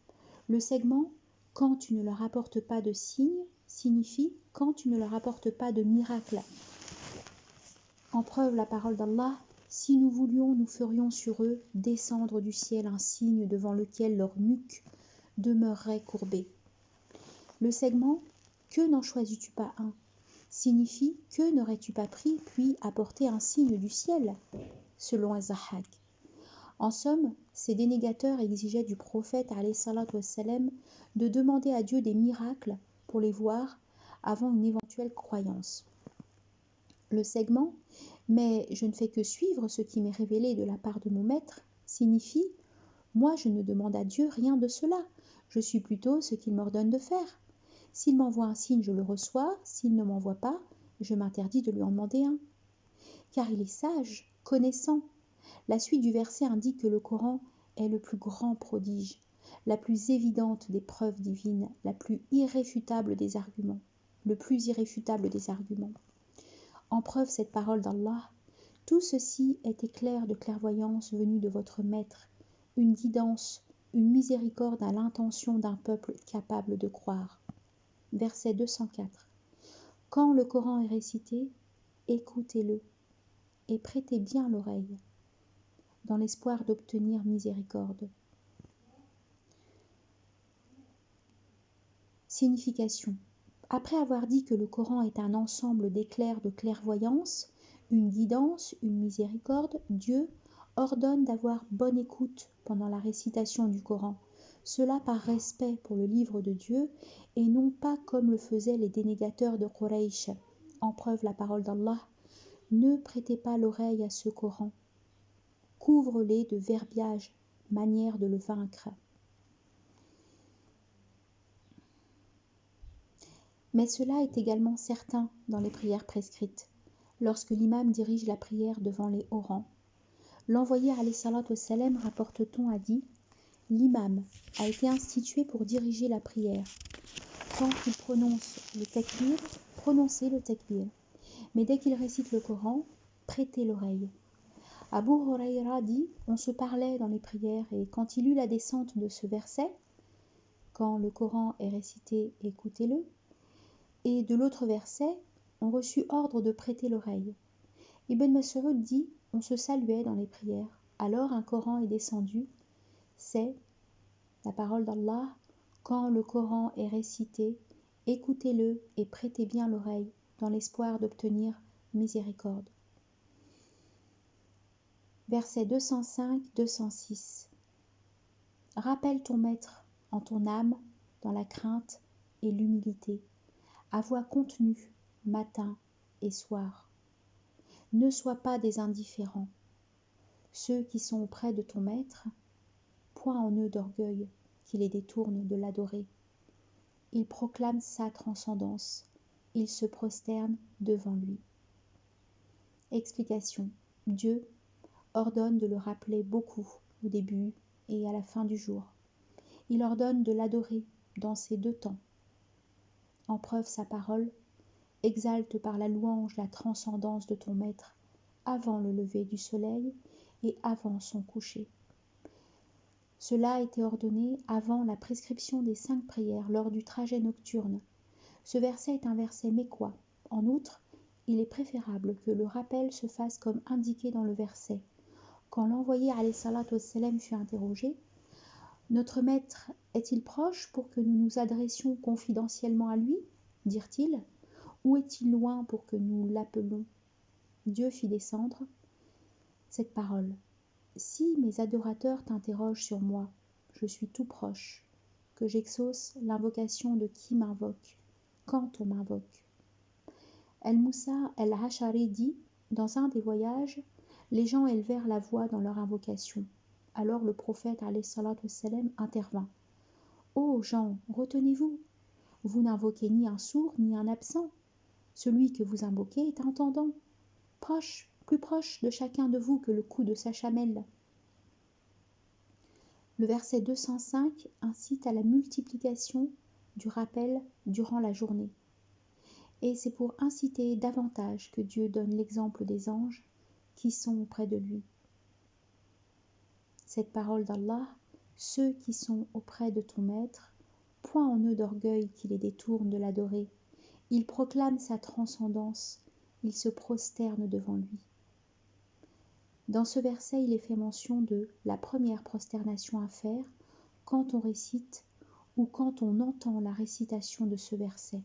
Le segment « Quand tu ne leur apportes pas de signe » signifie « Quand tu ne leur apportes pas de miracle ». En preuve la parole d'Allah, si nous voulions, nous ferions sur eux descendre du ciel un signe devant lequel leur nuque demeurerait courbée. Le segment « Que n'en choisis-tu pas un » signifie « Que n'aurais-tu pas pris puis apporté un signe du ciel » selon Az-Zahhak. En somme, ces dénégateurs exigeaient du prophète alayhi salatu wassalam de demander à Dieu des miracles pour les voir avant une éventuelle croyance. Le segment « Mais je ne fais que suivre ce qui m'est révélé de la part de mon maître » signifie « Moi je ne demande à Dieu rien de cela, je suis plutôt ce qu'il m'ordonne de faire. S'il m'envoie un signe, je le reçois, s'il ne m'envoie pas, je m'interdis de lui en demander un. Car il est sage, connaissant. La suite du verset indique que le Coran est le plus grand prodige, la plus évidente des preuves divines, la plus irréfutable des arguments, le plus irréfutable des arguments. En preuve cette parole d'Allah, tout ceci est éclair de clairvoyance venu de votre maître, une guidance, une miséricorde à l'intention d'un peuple capable de croire. Verset 204. Quand le Coran est récité, écoutez-le et prêtez bien l'oreille, dans l'espoir d'obtenir miséricorde. Signification. Après avoir dit que le Coran est un ensemble d'éclairs de clairvoyance, une guidance, une miséricorde, Dieu ordonne d'avoir bonne écoute pendant la récitation du Coran, cela par respect pour le livre de Dieu et non pas comme le faisaient les dénégateurs de Quraysh. En preuve la parole d'Allah, ne prêtez pas l'oreille à ce Coran, couvre-les de verbiage, manière de le vaincre. Mais cela est également certain dans les prières prescrites. Lorsque l'imam dirige la prière devant les hauts rangs, l'envoyé alayhi salatu wassalam, rapporte-t-on, a dit « L'imam a été institué pour diriger la prière. Quand il prononce le takbir, prononcez le takbir. Mais dès qu'il récite le Coran, prêtez l'oreille. » Abu Huraira dit « On se parlait dans les prières et quand il eut la descente de ce verset, quand le Coran est récité, écoutez-le, et de l'autre verset, on reçut ordre de prêter l'oreille. Ibn Mas'ud dit « On se saluait dans les prières. Alors un Coran est descendu. C'est la parole d'Allah. Quand le Coran est récité, écoutez-le et prêtez bien l'oreille dans l'espoir d'obtenir miséricorde. » Versets 205-206. Rappelle ton maître en ton âme dans la crainte et l'humilité, à voix contenue, matin et soir. Ne sois pas des indifférents. Ceux qui sont auprès de ton maître, point en eux d'orgueil qui les détourne de l'adorer. Ils proclament sa transcendance, ils se prosternent devant lui. Explication. Dieu ordonne de le rappeler beaucoup au début et à la fin du jour. Il ordonne de l'adorer dans ces deux temps. En preuve sa parole, exalte par la louange la transcendance de ton maître avant le lever du soleil et avant son coucher. Cela a été ordonné avant la prescription des 5 prières lors du trajet nocturne. Ce verset est un verset mécois. En outre, il est préférable que le rappel se fasse comme indiqué dans le verset. Quand l'envoyé alayhi salatu wassalam fut interrogé, « Notre maître est-il proche pour que nous nous adressions confidentiellement à lui ?» dirent-ils. « Ou est-il loin pour que nous l'appelons ?» Dieu fit descendre cette parole. « Si mes adorateurs t'interrogent sur moi, je suis tout proche, que j'exauce l'invocation de qui m'invoque, quand on m'invoque. » El-Moussa el-Hachari dit, dans un des voyages, les gens élevèrent la voix dans leur invocation. Alors le prophète alayhi salatu wassalam intervint. « Ô gens, retenez-vous, vous n'invoquez ni un sourd ni un absent. Celui que vous invoquez est entendant, proche, plus proche de chacun de vous que le coup de sa chamelle. » Le verset 205 incite à la multiplication du rappel durant la journée. Et c'est pour inciter davantage que Dieu donne l'exemple des anges qui sont auprès de lui. Cette parole d'Allah, ceux qui sont auprès de ton maître, point en eux d'orgueil qui les détourne de l'adorer. Ils proclament sa transcendance, ils se prosternent devant lui. Dans ce verset, il est fait mention de la première prosternation à faire quand on récite ou quand on entend la récitation de ce verset.